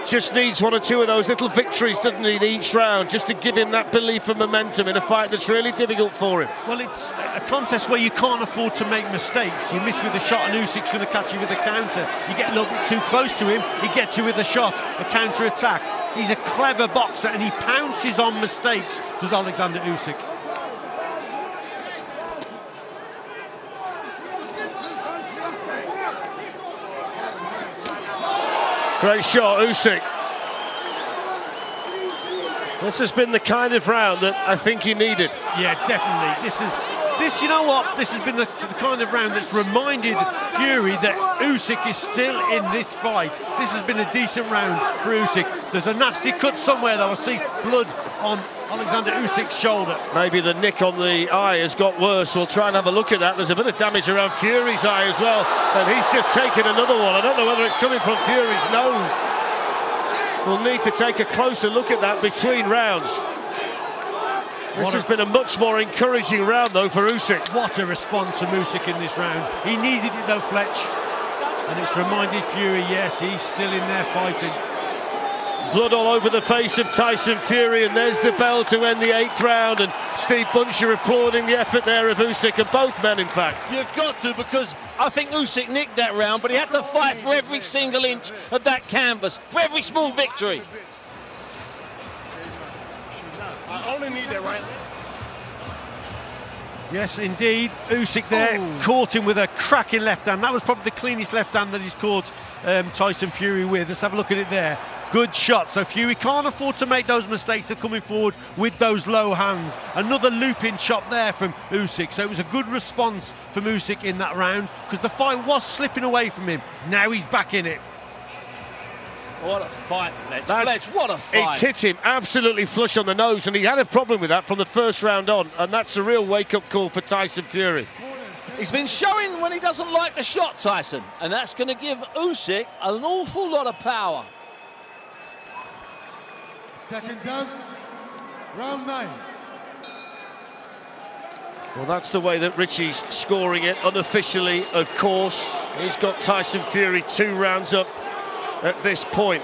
Just needs one or two of those little victories, doesn't he, in each round, just to give him that belief and momentum in a fight that's really difficult for him. Well, it's a contest where you can't afford to make mistakes. You miss with a shot and Usyk's going to catch you with a counter. You get a little bit too close to him, he gets you with a shot, a counter-attack. He's a clever boxer and he pounces on mistakes, does Oleksandr Usyk. Great shot, Usyk. This has been the kind of round that I think he needed. Yeah, definitely. You know what? This has been the kind of round that's reminded Fury that Usyk is still in this fight. This has been a decent round for Usyk. There's a nasty cut somewhere, though. I see blood on Oleksandr Usyk's shoulder. Maybe the nick on the eye has got worse. We'll try and have a look at that. There's a bit of damage around Fury's eye as well, and he's just taken another one. I don't know whether it's coming from Fury's nose. We'll need to take a closer look at that between rounds. This has been a much more encouraging round, though, for Usyk. What a response from Usyk in this round. He needed it, though, Fletch. And it's reminded Fury, yes, he's still in there fighting. Blood all over the face of Tyson Fury, and there's the bell to end the 8th round, and Steve Buncher applauding the effort there of Usyk, and both men, in fact. You've got to, because I think Usyk nicked that round, but he had to fight for every single inch of that canvas, for every small victory. I only need that right. Yes, indeed. Usyk there caught him with a cracking left hand. That was probably the cleanest left hand that he's caught Tyson Fury with. Let's have a look at it there. Good shot. So Fury can't afford to make those mistakes of coming forward with those low hands. Another looping shot there from Usyk. So it was a good response from Usyk in that round because the fight was slipping away from him. Now he's back in it. What a fight, Fletch. What a fight. It's hit him absolutely flush on the nose, and he had a problem with that from the first round on, and that's a real wake-up call for Tyson Fury. He's been showing when he doesn't like the shot, Tyson, and that's going to give Usyk an awful lot of power. Seconds out, round 9. Well, that's the way that Richie's scoring it, unofficially, of course. He's got Tyson Fury 2 rounds up at this point.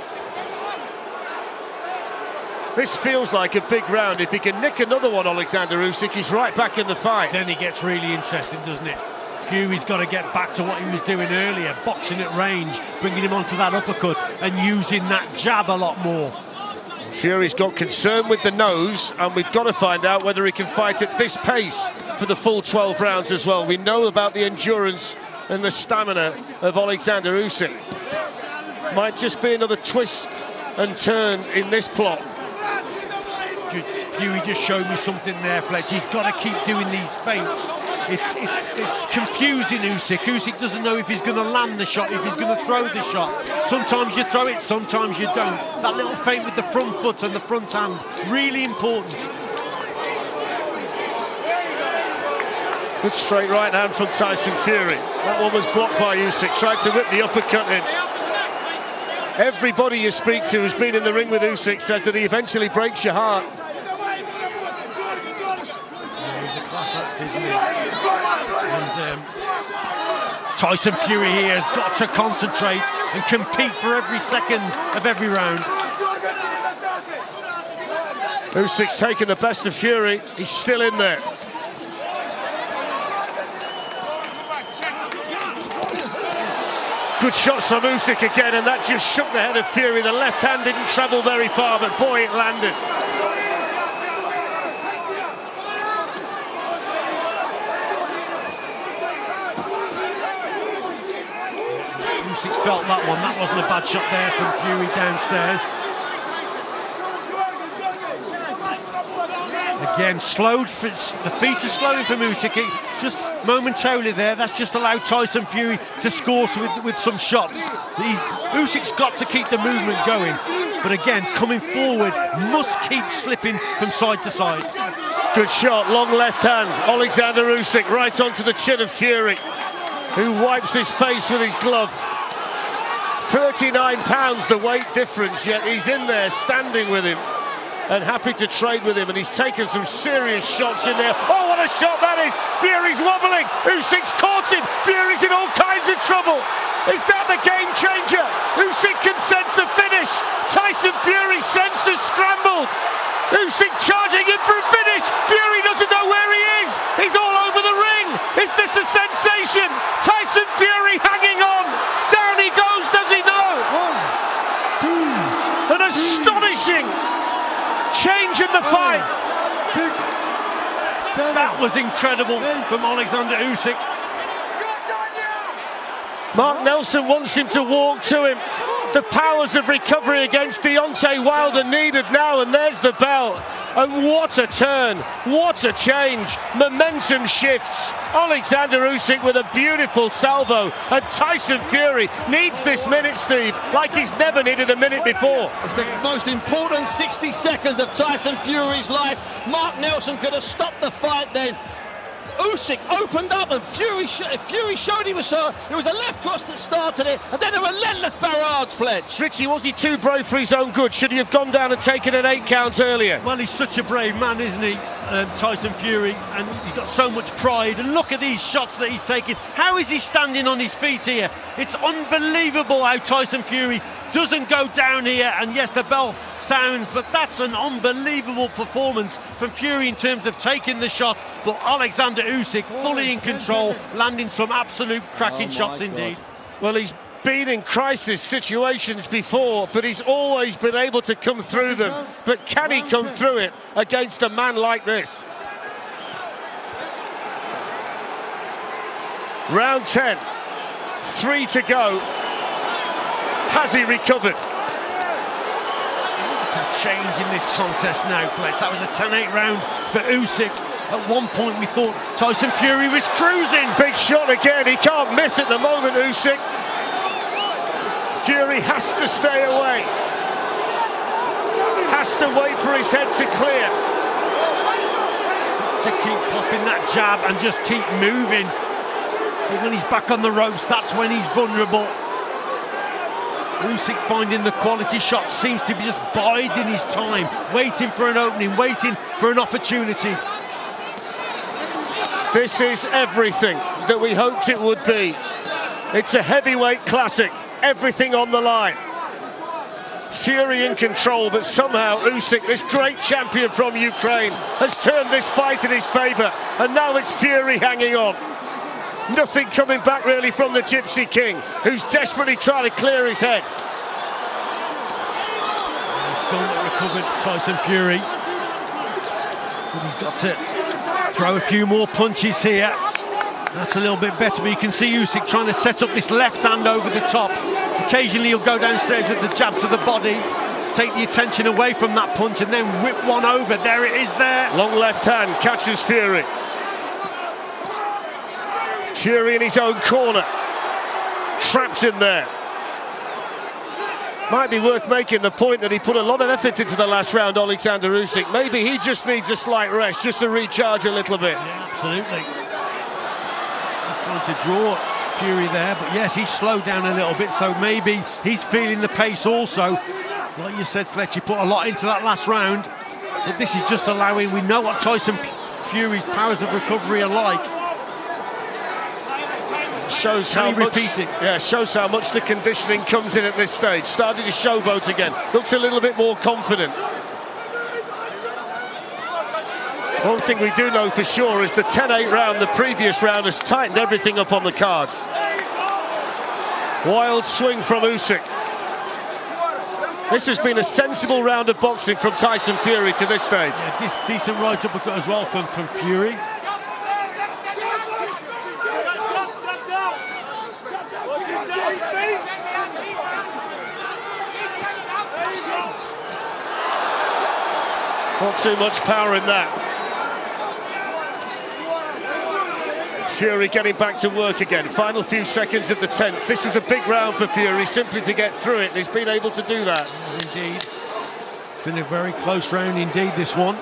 This feels like a big round. If he can nick another one, Oleksandr Usyk, he's right back in the fight. Then he gets really interesting, doesn't it? Fury's got to get back to what he was doing earlier, boxing at range, bringing him onto that uppercut and using that jab a lot more. Fury's got concern with the nose, and we've got to find out whether he can fight at this pace for the full 12 rounds as well. We know about the endurance and the stamina of Oleksandr Usyk. Might just be another twist and turn in this plot. Fury just showed me something there, Fletch. He's got to keep doing these feints. It's confusing Usyk. Usyk doesn't know if he's going to land the shot, if he's going to throw the shot. Sometimes you throw it, sometimes you don't. That little feint with the front foot and the front hand, really important. Good straight right hand from Tyson Fury. That one was blocked by Usyk. Tried to whip the uppercut in. Everybody you speak to who's been in the ring with Usyk says that he eventually breaks your heart. Yeah, he's a class act, isn't he? And Tyson Fury here has got to concentrate and compete for every second of every round. Usyk's taken the best of Fury. He's still in there. Good shots from Usyk again, and that just shook the head of Fury. The left hand didn't travel very far, but boy, it landed. Usyk felt that one. That wasn't a bad shot there from Fury downstairs. Again, slowed. The feet are slowing from Usyk. Just momentarily there. That's just allowed Tyson Fury to score with some shots. Usyk's got to keep the movement going. But again, coming forward, must keep slipping from side to side. Good shot, long left hand. Oleksandr Usyk right onto the chin of Fury, who wipes his face with his glove. 39 pounds the weight difference, yet he's in there standing with him and happy to trade with him, and he's taken some serious shots in there. Oh, what a shot that is! Fury's wobbling, Usyk's caught him, Fury's in all kinds of trouble. Is that the game changer? Usyk can sense a finish. Tyson Fury's senses scrambled. Usyk charging in for a finish. Fury doesn't know where he is. He's all over the ring. Is this a sensation? Tyson Fury hanging on. Down he goes, does he know? 1, 2, an astonishing change in the fight. 6, 7. That was incredible from Oleksandr Usyk. Mark Nelson wants him to walk to him. The powers of recovery against Deontay Wilder needed now, and there's the bell. And what a turn, what a change. Momentum shifts. Oleksandr Usyk with a beautiful salvo, and Tyson Fury needs this minute, Steve, like he's never needed a minute before. It's the most important 60 seconds of Tyson Fury's life. Mark Nelson's going to stop the fight then. Usyk opened up, and Fury showed he was hurt. It was a left cross that started it, and then a relentless barrage, Fletch. Richie, was he too brave for his own good? Should he have gone down and taken an 8 count earlier? Well, he's such a brave man, isn't he, Tyson Fury? And he's got so much pride. And look at these shots that he's taking. How is he standing on his feet here? It's unbelievable how Tyson Fury doesn't go down here. And yes, the bell sounds, but that's an unbelievable performance from Fury in terms of taking the shot. But Oleksandr Usyk fully in control, landing some absolute cracking shots indeed. Well, he's been in crisis situations before, but he's always been able to come through them. But can he come through it against a man like this? Round 10, 3 to go. Has he recovered? A change in this contest now, Fletch. That was a 10-8 round for Usyk. At one point we thought Tyson Fury was cruising. Big shot again, he can't miss at the moment, Usyk. Fury has to stay away. Has to wait for his head to clear. To keep popping that jab and just keep moving. But when he's back on the ropes, that's when he's vulnerable. Usyk finding the quality shot, seems to be just biding his time, waiting for an opening, waiting for an opportunity. This is everything that we hoped it would be. It's a heavyweight classic, everything on the line. Fury in control, but somehow Usyk, this great champion from Ukraine, has turned this fight in his favour, and now it's Fury hanging on. Nothing coming back really from the Gypsy King, who's desperately trying to clear his head. He's still not recovered, Tyson Fury. But he's got to throw a few more punches here. That's a little bit better, but you can see Usyk trying to set up this left hand over the top. Occasionally he'll go downstairs with the jab to the body, take the attention away from that punch, and then whip one over. There it is there. Long left hand catches Fury. Fury in his own corner, trapped in there. Might be worth making the point that he put a lot of effort into the last round, Oleksandr Usyk. Maybe he just needs a slight rest, just to recharge a little bit. Yeah, absolutely. He's trying to draw Fury there, but yes, he's slowed down a little bit, so maybe he's feeling the pace also. Like you said, Fletch, he put a lot into that last round, but this is just allowing, we know what Tyson Fury's powers of recovery are like. Shows Can how he much, repeat it? Yeah, shows how much the conditioning comes in at this stage. Started to showboat again. Looks a little bit more confident. One thing we do know for sure is the 10-8 round, the previous round, has tightened everything up on the cards. Wild swing from Usyk. This has been a sensible round of boxing from Tyson Fury to this stage. Yeah, decent right uppercut as well from Fury. Not too much power in that. Fury getting back to work again. Final few seconds of the 10th. This is a big round for Fury, simply to get through it. He's been able to do that. Indeed. It's been a very close round indeed, this one.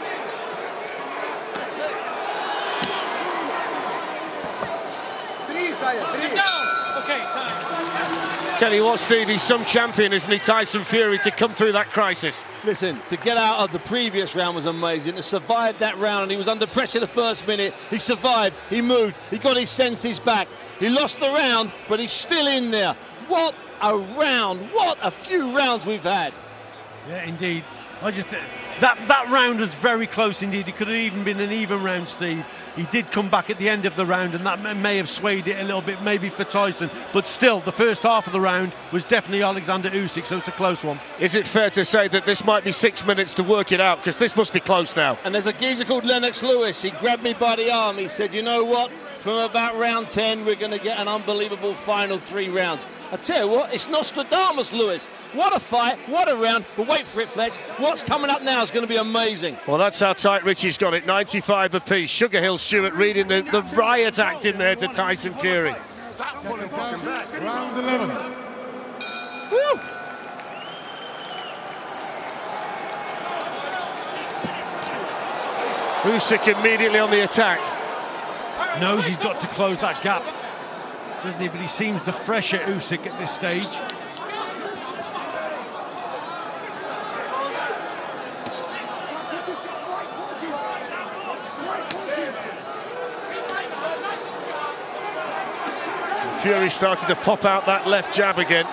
Tell you what, Steve, he's some champion, isn't he, Tyson Fury, to come through that crisis. Listen, to get out of the previous round was amazing. To survive that round, and he was under pressure the first minute. He survived, he moved, he got his senses back. He lost the round, but he's still in there. What a round, what a few rounds we've had. Yeah, indeed. That round was very close indeed. It could have even been an even round, Steve. He did come back at the end of the round, and that may have swayed it a little bit, maybe for Tyson. But still, the first half of the round was definitely Oleksandr Usyk, so it's a close one. Is it fair to say that this might be 6 minutes to work it out? Because this must be close now. And there's a geezer called Lennox Lewis. He grabbed me by the arm. He said, you know what? From about round 10, we're going to get an unbelievable final 3 rounds. I tell you what, it's Nostradamus, Lewis. What a fight, what a round. But wait for it, Fletch. What's coming up now is going to be amazing. Well, that's how tight Richie's got it. 95 apiece. Sugar Hill Stewart reading the riot act in there to Tyson Fury. Round 11. Woo! Usyk immediately on the attack. Knows he's got to close that gap, doesn't he? But he seems the fresher Usyk at this stage. Fury started to pop out that left jab again.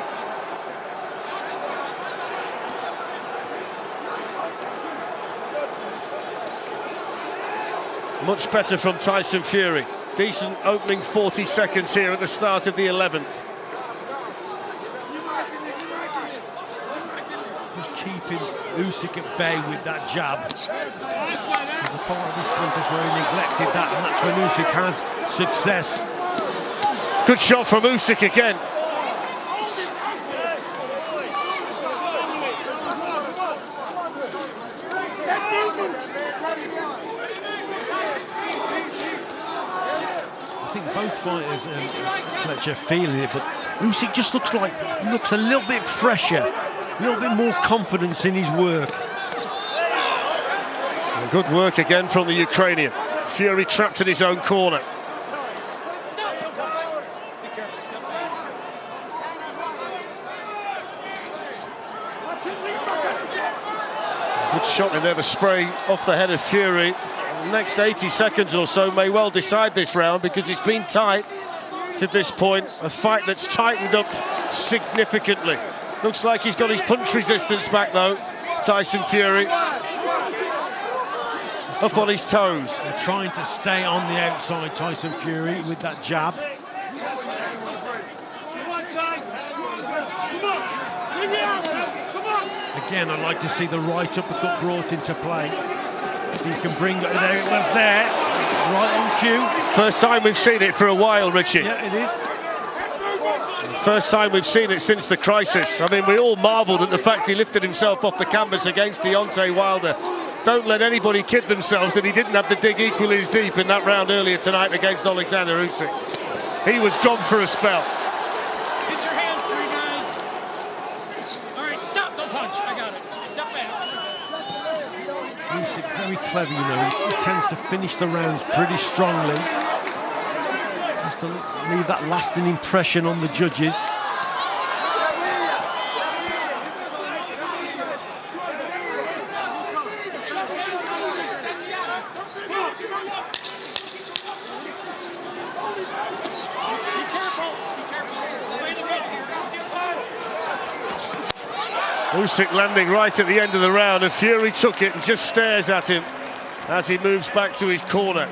Much better from Tyson Fury. Decent opening 40 seconds here at the start of the 11th. Just keeping Usyk at bay with that jab. There's a part of this contest where he neglected that, and that's when Usyk has success. Good shot from Usyk again. I think both fighters, Fletcher, feeling it, but Usyk just looks a little bit fresher, a little bit more confidence in his work. Some good work again from the Ukrainian. Fury trapped in his own corner. Good shot in there, the spray off the head of Fury. The next 80 seconds or so may well decide this round, because it's been tight to this point. A fight that's tightened up significantly. Looks like he's got his punch resistance back though, Tyson Fury. Up on his toes. They're trying to stay on the outside, Tyson Fury, with that jab. Again, I'd like to see the right uppercut brought into play. If you can bring it, there it was there. It's right on cue. First time we've seen it for a while, Richie. Yeah, it is. First time we've seen it since the crisis. I mean, we all marvelled at the fact he lifted himself off the canvas against Deontay Wilder. Don't let anybody kid themselves that he didn't have to dig equally as deep in that round earlier tonight against Oleksandr Usyk. He was gone for a spell. Get your hands free, guys. All right, stop the punch. I got it. Step back. Usyk very clever, you know. He tends to finish the rounds pretty strongly, just to leave that lasting impression on the judges. Usyk landing right at the end of the round, and Fury took it and just stares at him as he moves back to his corner.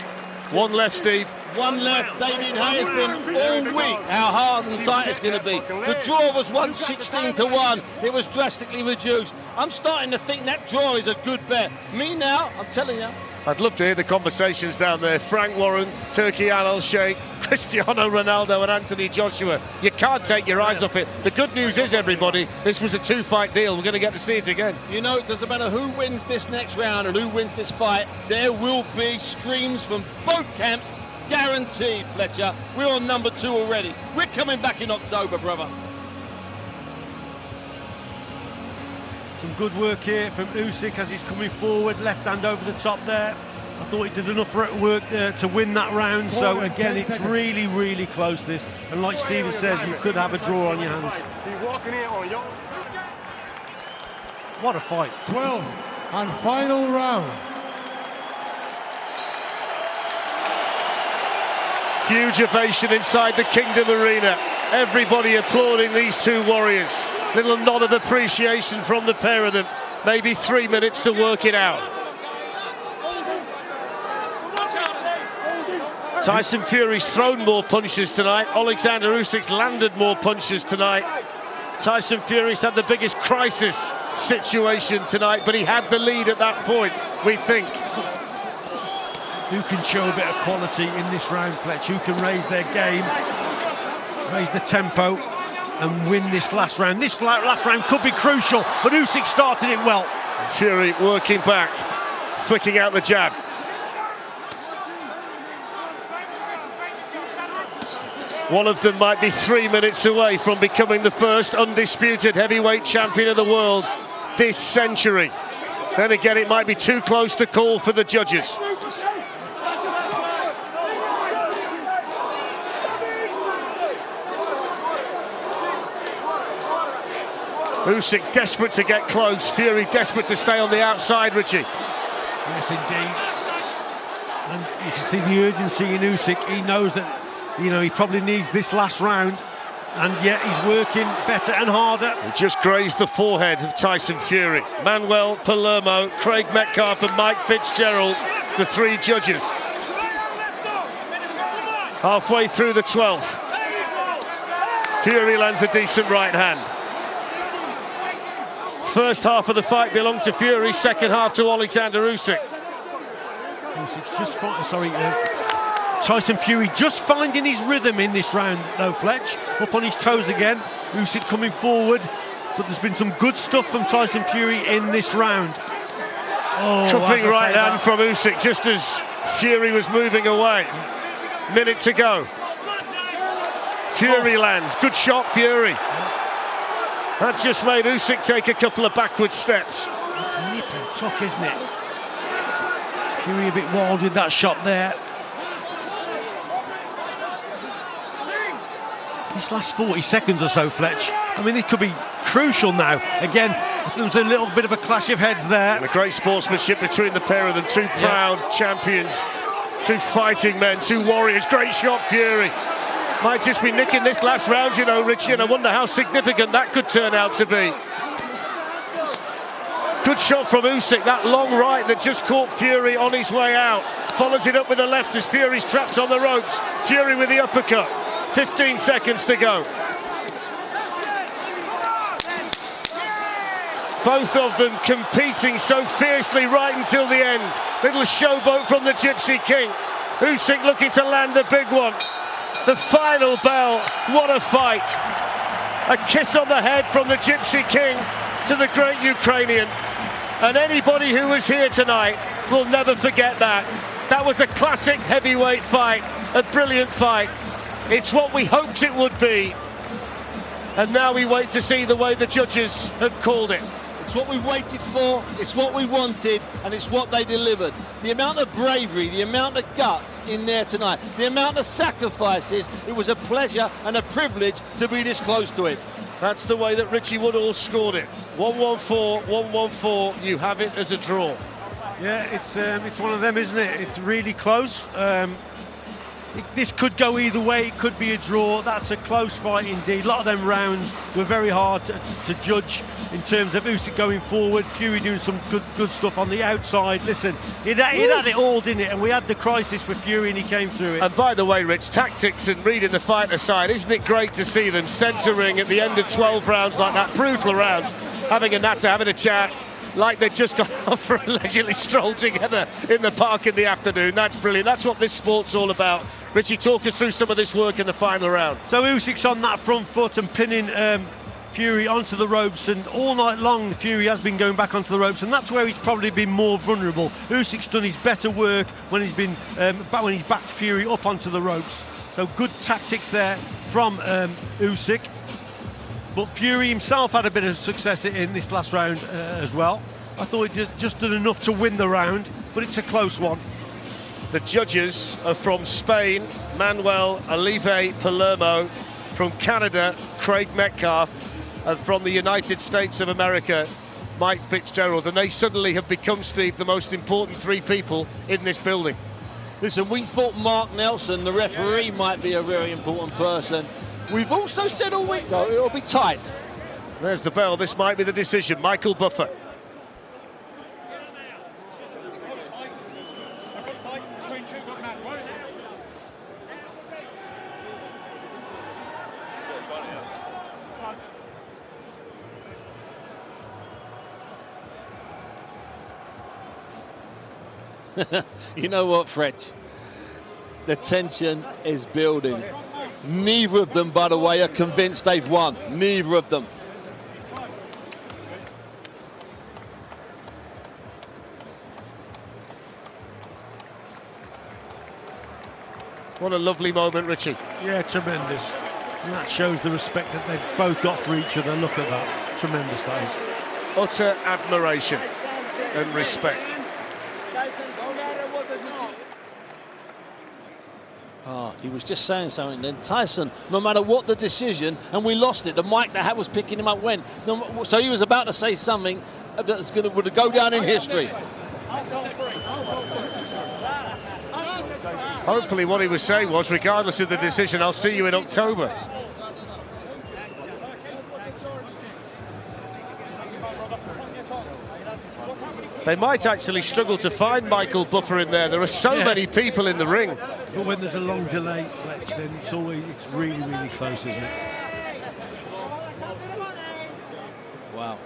One left, Steve. One left. Damien Hay has been all week how hard and tight it's going to be. The draw was 116-1. It was drastically reduced. I'm starting to think that draw is a good bet. Me now, I'm telling you. I'd love to hear the conversations down there. Frank Warren, Turki Al-Sheikh, Cristiano Ronaldo and Anthony Joshua. You can't take your eyes off it. The good news is, everybody, this was a two-fight deal. We're going to get to see it again. You know, it doesn't matter who wins this next round and who wins this fight, there will be screams from both camps. Guaranteed, Fletcher. We're on number 2 already. We're coming back in October, brother. Some good work here from Usyk as he's coming forward, left hand over the top there. I thought he did enough work there to win that round. So again, it's really, really close this. And like Steven says, you could have a draw on your hands. He's walking in on y'all. What a fight. 12 and final round. Huge ovation inside the Kingdom Arena. Everybody applauding these two warriors. Little nod of appreciation from the pair of them. Maybe 3 minutes to work it out. Tyson Fury's thrown more punches tonight. Oleksandr Usyk's landed more punches tonight. Tyson Fury's had the biggest crisis situation tonight, but he had the lead at that point, we think. Who can show a bit of quality in this round, Fletch? Who can raise their game, raise the tempo, and win this last round? This last round could be crucial, but Usyk started it well. Fury working back, flicking out the jab. One of them might be 3 minutes away from becoming the first undisputed heavyweight champion of the world this century. Then again, it might be too close to call for the judges. Usyk desperate to get close, Fury desperate to stay on the outside, Richie. Yes, indeed. And you can see the urgency in Usyk. He knows that, you know, he probably needs this last round, and yet he's working better and harder. He just grazed the forehead of Tyson Fury. Manuel Palermo, Craig Metcalf and Mike Fitzgerald, the 3 judges. Halfway through the 12th. Fury lands a decent right hand. First half of the fight belonged to Fury, second half to Oleksandr Usyk. Usyk's just Tyson Fury just finding his rhythm in this round, though, Fletch. Up on his toes again. Usyk coming forward, but there's been some good stuff from Tyson Fury in this round. Cupping right hand from Usyk just as Fury was moving away. Minute to go. Fury lands. Good shot, Fury. That just made Usyk take a couple of backward steps. It's nip and tuck, isn't it? Fury a bit wild with that shot there. This last 40 seconds or so, Fletch, I mean, it could be crucial now. Again, there's a little bit of a clash of heads there. And a great sportsmanship between the pair of them. 2 proud champions, 2 fighting men, 2 warriors. Great shot, Fury. Might just be nicking this last round, you know, Richie, and I wonder how significant that could turn out to be. Good shot from Usyk, that long right that just caught Fury on his way out. Follows it up with the left as Fury's trapped on the ropes. Fury with the uppercut. 15 seconds to go. Both of them competing so fiercely right until the end. Little showboat from the Gypsy King. Usyk looking to land a big one. The final bell, what a fight. A kiss on the head from the Gypsy King to the great Ukrainian. And anybody who was here tonight will never forget that. That was a classic heavyweight fight, a brilliant fight. It's what we hoped it would be. And now we wait to see the way the judges have called it. It's what we waited for, it's what we wanted, and it's what they delivered. The amount of bravery, the amount of guts in there tonight, the amount of sacrifices, it was a pleasure and a privilege to be this close to it. That's the way that Richie Woodall scored it. 1-1-4, 1-1-4, you have it as a draw. Yeah, it's one of them, isn't it? It's really close. This could go either way. It could be a draw. That's a close fight indeed. A lot of them rounds were very hard to judge in terms of Usyk going forward, Fury doing some good stuff on the outside. Listen, he'd had it all, didn't it? And we had the crisis for Fury and he came through it. And by the way, Rich, tactics and reading the fighter side, isn't it great to see them centering at the end of 12 rounds like that, brutal rounds, having a natter, having a chat, like they'd just gone off for a leisurely stroll together in the park in the afternoon. That's brilliant. That's what this sport's all about. Richie, talk us through some of this work in the final round. So Usyk's on that front foot and pinning Fury onto the ropes, and all night long Fury has been going back onto the ropes, and that's where he's probably been more vulnerable. Usyk's done his better work when he's been when he's backed Fury up onto the ropes. So good tactics there from Usyk. But Fury himself had a bit of success in this last round as well. I thought he just did enough to win the round, but it's a close one. The judges are from Spain, Manuel Olive Palermo, from Canada, Craig Metcalf, and from the United States of America, Mike Fitzgerald. And they suddenly have become, Steve, the most important three people in this building. Listen, we thought Mark Nelson, the referee, might be a very important person. We've also said all week, though, it'll be tight. There's the bell. This might be the decision. Michael Buffer. You know what, Fred? The tension is building. Neither of them, by the way, are convinced they've won. Neither of them. What a lovely moment, Richie. Yeah, tremendous. And that shows the respect that they've both got for each other. Look at that. Tremendous, that is. Utter admiration and respect. Oh, he was just saying something then. Tyson, no matter what the decision, and we lost it, the mic that was picking him up went. So he was about to say something that's would go down in history. Hopefully what he was saying was, regardless of the decision, I'll see you in October. They might actually struggle to find Michael Buffer in there. There are so many people in the ring. But when there's a long delay, Fletch, then it's really, really close, isn't it? Wow.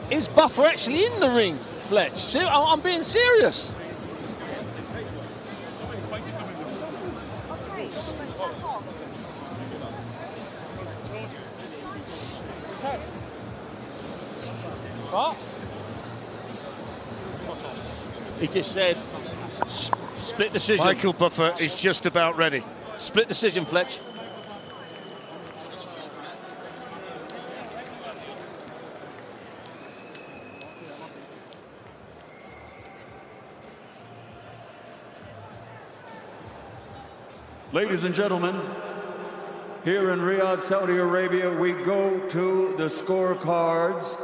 Is Buffer actually in the ring, Fletch? I'm being serious. He just said split decision. Michael Buffer is just about ready. Split decision, Fletch. Ladies and gentlemen, here in Riyadh, Saudi Arabia, we go to the scorecards.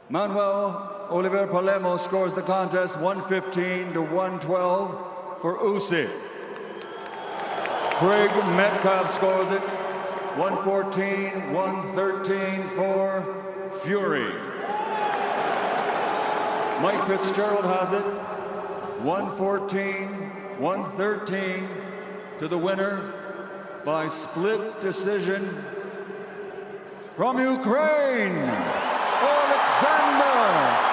Manuel Oliver Palermo scores the contest 115 to 112 for Usyk. Craig Metcalf scores it 114, 113 for Fury. Mike Fitzgerald has it 114, 113 to the winner by split decision from Ukraine, Oleksandr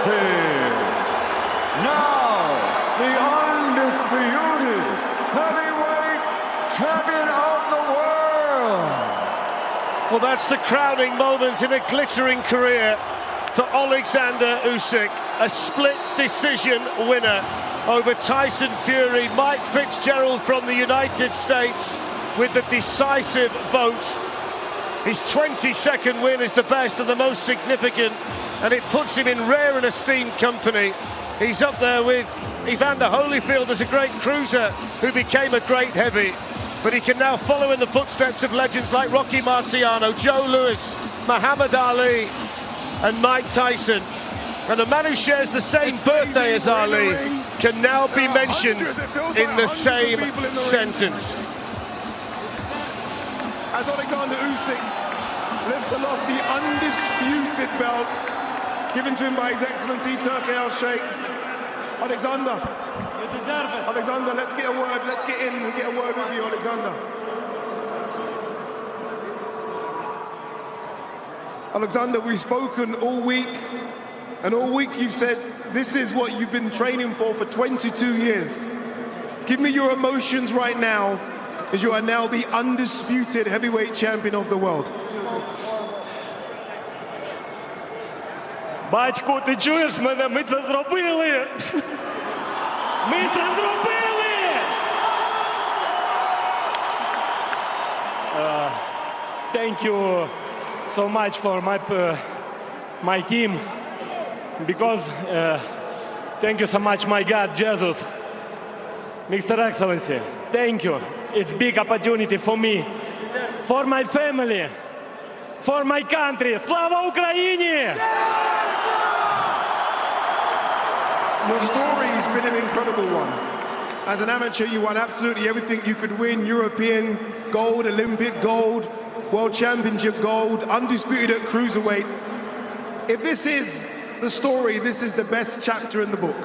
Usyk. Now, the undisputed heavyweight champion of the world. Well, that's the crowning moment in a glittering career for Oleksandr Usyk, a split decision winner over Tyson Fury. Mike Fitzgerald from the United States with the decisive vote. His 22nd win is the best and the most significant, and it puts him in rare and esteemed company. He's up there with Evander Holyfield as a great cruiser who became a great heavy, but he can now follow in the footsteps of legends like Rocky Marciano, Joe Louis, Muhammad Ali and Mike Tyson. And the man who shares the same birthday as Ali can now be mentioned in the same sentence. As Oleksandr Usyk lifts aloft the undisputed belt given to him by His Excellency Turki Al-Sheikh. Oleksandr, let's get a word. Let's get in and get a word with you, Oleksandr. Oleksandr, we've spoken all week, and all week you've said this is what you've been training for 22 years. Give me your emotions right now, as you are now the undisputed heavyweight champion of the world. Батьку, ти чуєш мене? Ми це зробили! Ми це зробили! Thank you so much for my team, because thank you so much, my God, Jesus, Mr. Excellency. Thank you. It's big opportunity for me, for my family, for my country. Slava Ukraini! Your story has been an incredible one. As an amateur, you won absolutely everything you could win. European gold, Olympic gold, World Championship gold, undisputed at cruiserweight. If this is the story, this is the best chapter in the book.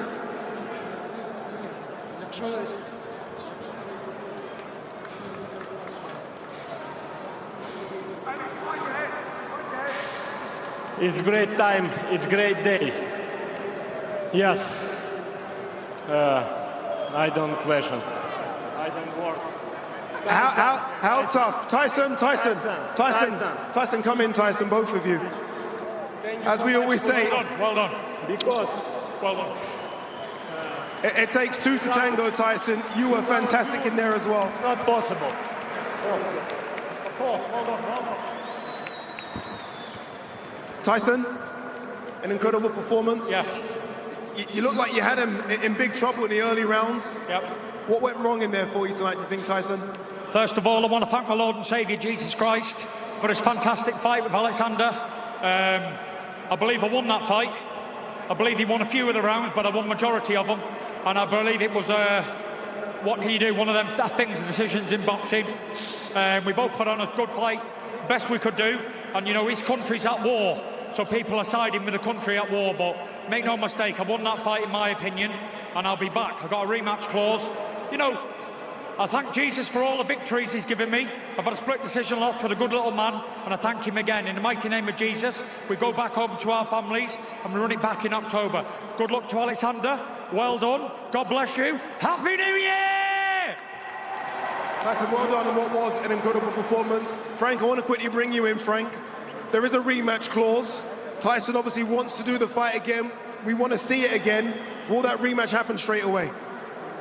It's great time, it's great day. Yes. I don't question. I don't work. How tough? Tyson, come in, Tyson, both of you. As we always say. Well done. Because, well done. It takes two to tango, Tyson. You were fantastic in there as well. It's not possible. Hold on. Tyson, an incredible performance. Yes. You look like you had him in big trouble in the early rounds. Yep. What went wrong in there for you tonight, do you think, Tyson? First of all, I want to thank my Lord and Saviour, Jesus Christ, for his fantastic fight with Oleksandr. I believe I won that fight. I believe he won a few of the rounds, but I won majority of them. And I believe it was, what can you do, one of them things, decisions in boxing. We both put on a good fight, best we could do. And, you know, his country's at war, so people are siding with the country at war. But make no mistake, I won that fight in my opinion, and I'll be back. I've got a rematch clause. You know, I thank Jesus for all the victories he's given me. I've had a split decision loss for the good little man, and I thank him again. In the mighty name of Jesus, we go back home to our families, and we run it back in October. Good luck to Oleksandr. Well done. God bless you. Happy New Year! Tyson, well done on what was an incredible performance. Frank, I want to quickly bring you in, Frank. There is a rematch clause. Tyson obviously wants to do the fight again. We want to see it again. Will that rematch happen straight away?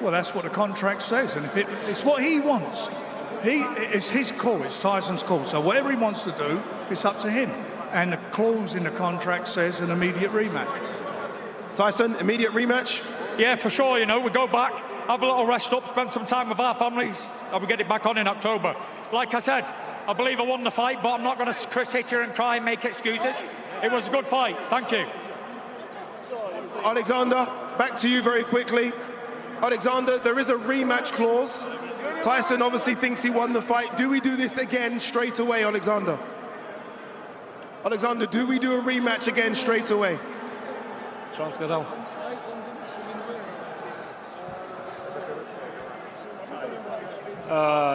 Well, that's what the contract says, and if it's what he wants. It's his call, it's Tyson's call. So whatever he wants to do, it's up to him. And the clause in the contract says an immediate rematch. Tyson, immediate rematch? Yeah, for sure, you know, we go back, have a little rest up, spend some time with our families, and we get it back on in October. Like I said, I believe I won the fight, but I'm not going to sit here and cry and make excuses. It was a good fight. Thank you. Oleksandr, back to you very quickly. Oleksandr, there is a rematch clause. Tyson obviously thinks he won the fight. Do we do this again straight away, Oleksandr? Oleksandr, do we do a rematch again straight away?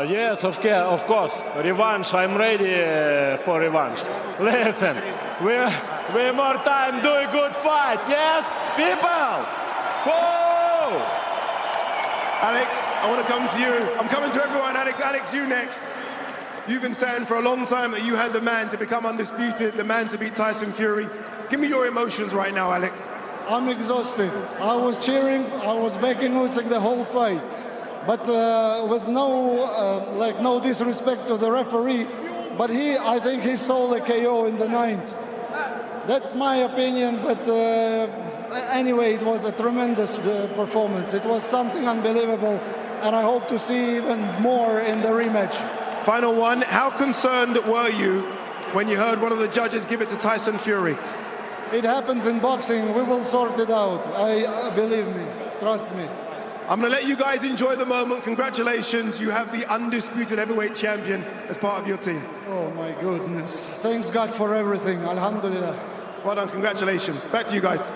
Yes, of course. Revanche, I'm ready for revanche. Listen, we more time do a good fight, yes, people? Whoa! Alex, I want to come to you. I'm coming to everyone, Alex. Alex, you next. You've been saying for a long time that you had the man to become undisputed, the man to beat Tyson Fury. Give me your emotions right now, Alex. I'm exhausted. I was cheering, I was backing Usyk the whole fight. But with no disrespect to the referee, but I think he stole a KO in the 9th. That's my opinion, but anyway, it was a tremendous performance. It was something unbelievable, and I hope to see even more in the rematch. Final one, how concerned were you when you heard one of the judges give it to Tyson Fury? It happens in boxing. We will sort it out. Believe me. Trust me. I'm going to let you guys enjoy the moment. Congratulations. You have the undisputed heavyweight champion as part of your team. Oh, my goodness. Thanks God for everything. Alhamdulillah. Well done. Congratulations. Back to you guys.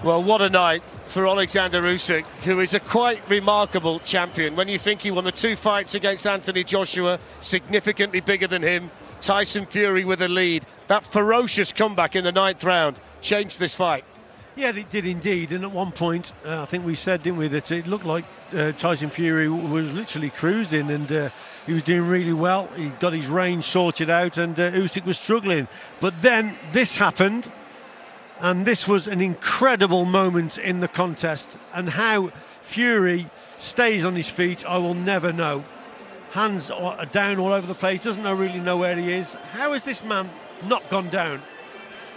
Well, what a night for Oleksandr Usyk, who is a quite remarkable champion. When you think he won the 2 fights against Anthony Joshua, significantly bigger than him, Tyson Fury with a lead. That ferocious comeback in the 9th round changed this fight. Yeah, it did indeed. And at one point, I think we said, didn't we, that it looked like Tyson Fury was literally cruising, and he was doing really well. He got his range sorted out, and Usyk was struggling. But then this happened, and this was an incredible moment in the contest. And how Fury stays on his feet, I will never know. Hands are down all over the place, doesn't really know where he is. How has this man not gone down?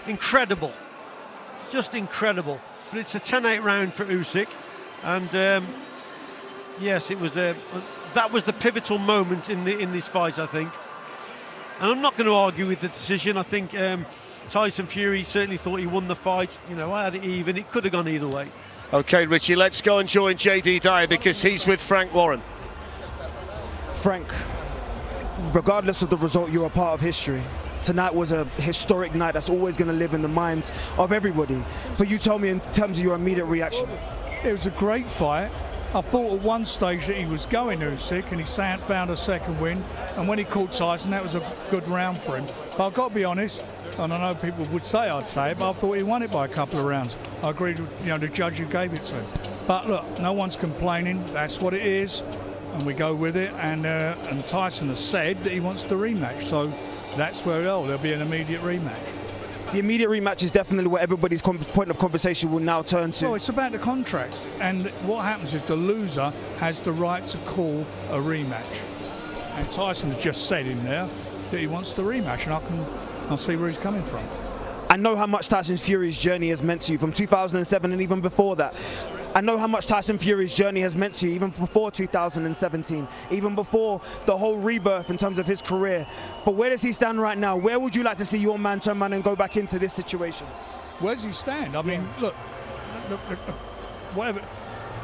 Incredible. Just incredible. But it's a 10-8 round for Usyk, and yes, it was that was the pivotal moment in this fight, I think. And I'm not going to argue with the decision. I think Tyson Fury certainly thought he won the fight. You know, I had it even. It could have gone either way. Okay, Richie, let's go and join JD Dyer because he's with Frank Warren. Frank, regardless of the result, you're a part of history. Tonight was a historic night that's always going to live in the minds of everybody. But you tell me in terms of your immediate reaction. It was a great fight. I thought at one stage that he was going Usyk, and he found a second win. And when he caught Tyson, that was a good round for him. But I've got to be honest, and I know people would say I'd say it, but I thought he won it by a couple of rounds. I agreed with the judge who gave it to him. But look, no one's complaining. That's what it is, and we go with it. And Tyson has said that he wants the rematch, so that's where there'll be an immediate rematch. The immediate rematch is definitely what everybody's point of conversation will now turn to. Well, it's about the contracts, and what happens is the loser has the right to call a rematch. And Tyson's just said in there that he wants the rematch, and I'll see where he's coming from. I know how much Tyson Fury's journey has meant to you from 2007 and even before that. I know how much Tyson Fury's journey has meant to you even before 2017, even before the whole rebirth in terms of his career. But where does he stand right now? Where would you like to see your man turn man and go back into this situation? Where does he stand? I mean, look, whatever.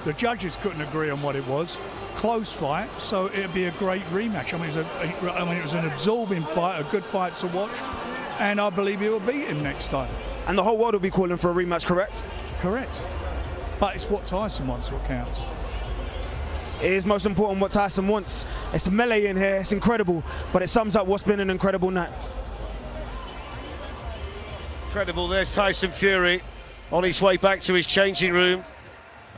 The judges couldn't agree on what it was. Close fight, so it'd be a great rematch. It was an absorbing fight, a good fight to watch, and I believe he will beat him next time. And the whole world will be calling for a rematch, correct? Correct. But it's what Tyson wants what counts. It is most important what Tyson wants. It's melee in here, it's incredible, but it sums up what's been an incredible night. Incredible, there's Tyson Fury on his way back to his changing room.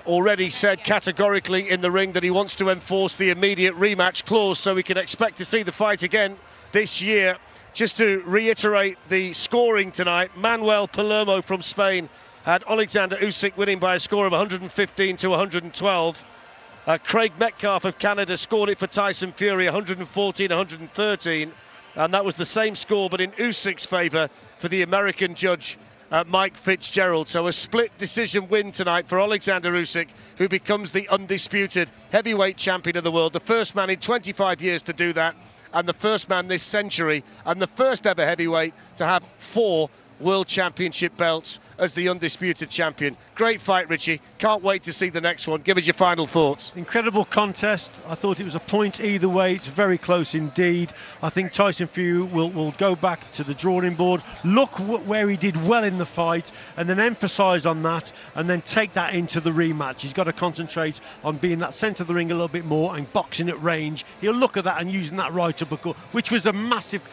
Already said categorically in the ring that he wants to enforce the immediate rematch clause, so we can expect to see the fight again this year. Just to reiterate the scoring tonight, Manuel Palermo from Spain had Oleksandr Usyk winning by a score of 115 to 112. Craig Metcalf of Canada scored it for Tyson Fury, 114-113. And that was the same score, but in Usyk's favour for the American judge, Mike Fitzgerald. So a split decision win tonight for Oleksandr Usyk, who becomes the undisputed heavyweight champion of the world. The first man in 25 years to do that, and the first man this century, and the first ever heavyweight to have 4 World Championship belts as the undisputed champion. Great fight, Richie. Can't wait to see the next one. Give us your final thoughts. Incredible contest. I thought it was a point either way. It's very close indeed. I think Tyson Fury will go back to the drawing board, look where he did well in the fight, and then emphasise on that, and then take that into the rematch. He's got to concentrate on being that centre of the ring a little bit more and boxing at range. He'll look at that and using that right uppercut, which was a massive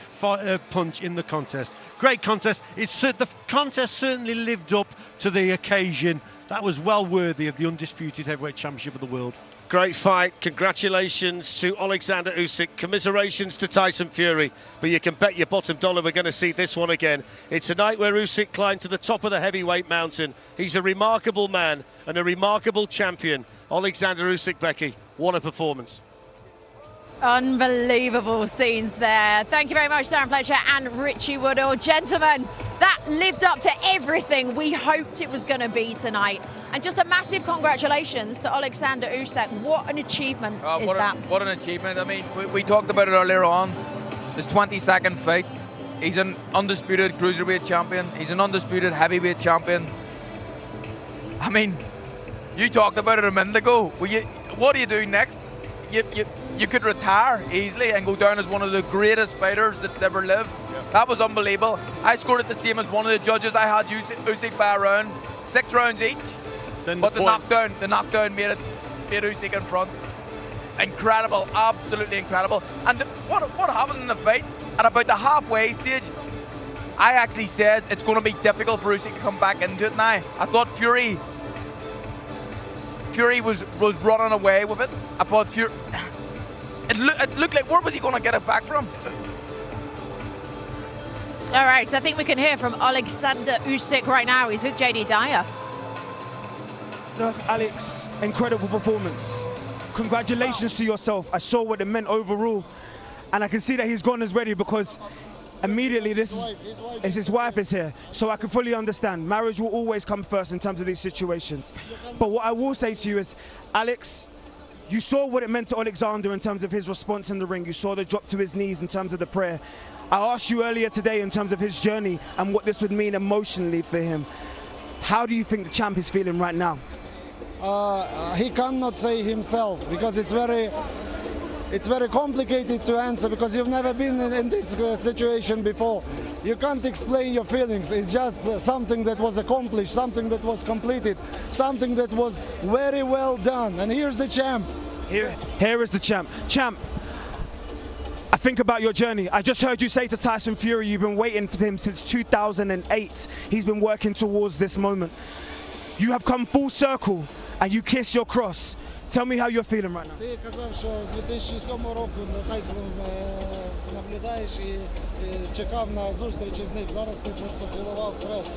punch in the contest. Great contest. The contest certainly lived up to the occasion. That was well worthy of the undisputed heavyweight championship of the world. Great fight. Congratulations to Oleksandr Usyk. Commiserations to Tyson Fury. But you can bet your bottom dollar we're going to see this one again. It's a night where Usyk climbed to the top of the heavyweight mountain. He's a remarkable man and a remarkable champion. Oleksandr Usyk, Becky, what a performance. Unbelievable scenes there. Thank you very much, Darren Fletcher and Richie Woodall. Gentlemen, that lived up to everything we hoped it was going to be tonight. And just a massive congratulations to Oleksandr Usyk. What an achievement is that? What an achievement. I mean, we talked about it earlier on. This 22nd fight. He's an undisputed cruiserweight champion. He's an undisputed heavyweight champion. I mean, you talked about it a minute ago. What do you do next? You could retire easily and go down as one of the greatest fighters that's ever lived. Yeah. That was unbelievable. I scored it the same as one of the judges. I had Usyk by a round, 6 rounds each. But the knockdown made Usyk in front. Incredible, absolutely incredible. And what happened in the fight? At about the halfway stage, I actually said it's going to be difficult for Usyk to come back into it now. I thought Fury was running away with it. I thought Fury... It looked like, where was he going to get it back from? All right, so I think we can hear from Oleksandr Usyk right now. He's with JD Dyer. Alex, incredible performance. Congratulations to yourself. I saw what it meant overall. And I can see that he's gone as ready because immediately his wife is here. So I can fully understand. Marriage will always come first in terms of these situations. But what I will say to you is, Alex, you saw what it meant to Oleksandr in terms of his response in the ring. You saw the drop to his knees in terms of the prayer. I asked you earlier today in terms of his journey and what this would mean emotionally for him. How do you think the champ is feeling right now? He cannot say himself because it's very complicated to answer because you've never been in this situation before. You can't explain your feelings. It's just something that was accomplished, something that was completed, something that was very well done. And here's the champ. Here is the champ. Champ, I think about your journey. I just heard you say to Tyson Fury you've been waiting for him since 2008. He's been working towards this moment. You have come full circle and you kiss your cross. Tell me how you're feeling right now. Ти казав, що з 2007 року Тайсоном наблюдаєш і чекав на зустрічі з ним. Зараз ти поцілував хрест.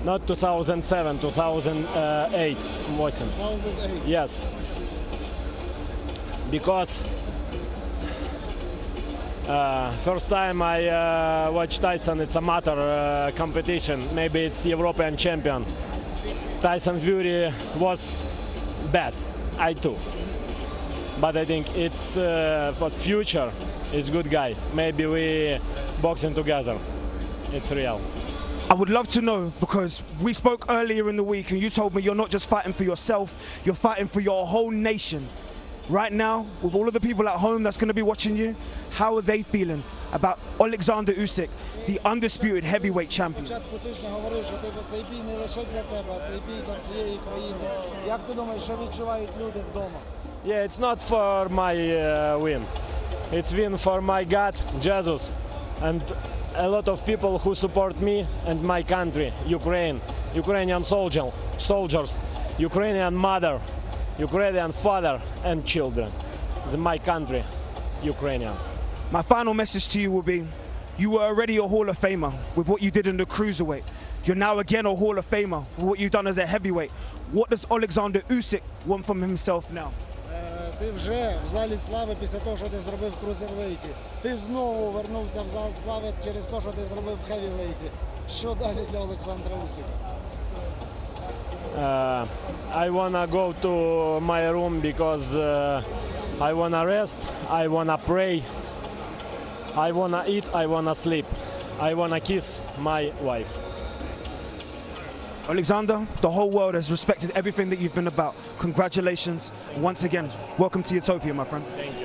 Not 2007, 2008. 2008. Yes. Because first time I watched Tyson, it's amateur competition. Maybe it's European champion. Tyson Fury was bad, I too. But I think it's for future, it's good guy. Maybe we boxing together. It's real. I would love to know, because we spoke earlier in the week and you told me you're not just fighting for yourself, you're fighting for your whole nation. Right now, with all of the people at home that's going to be watching you, how are they feeling about Oleksandr Usyk, the undisputed heavyweight champion? Yeah, it's not for my win. It's win for my God, Jesus, and a lot of people who support me and my country, Ukraine, Ukrainian soldiers, Ukrainian mother, Ukrainian father and children. It's my country, Ukrainian. My final message to you will be, you were already a Hall of Famer with what you did in the cruiserweight. You're now again a Hall of Famer with what you've done as a heavyweight. What does Oleksandr Usyk want from himself now? Ти вже в залі слави після того, що ти зробив в крузервейті. Ти знову вернувся в зал слави через те, що ти зробив в хевівейті. Що далі для Олександра Усика? I wanna go to my room because I wanna rest, I wanna pray, I wanna eat, I wanna sleep, I wanna kiss my wife. Oleksandr, the whole world has respected everything that you've been about. Congratulations once again. Welcome to Utopia, my friend. Thank you.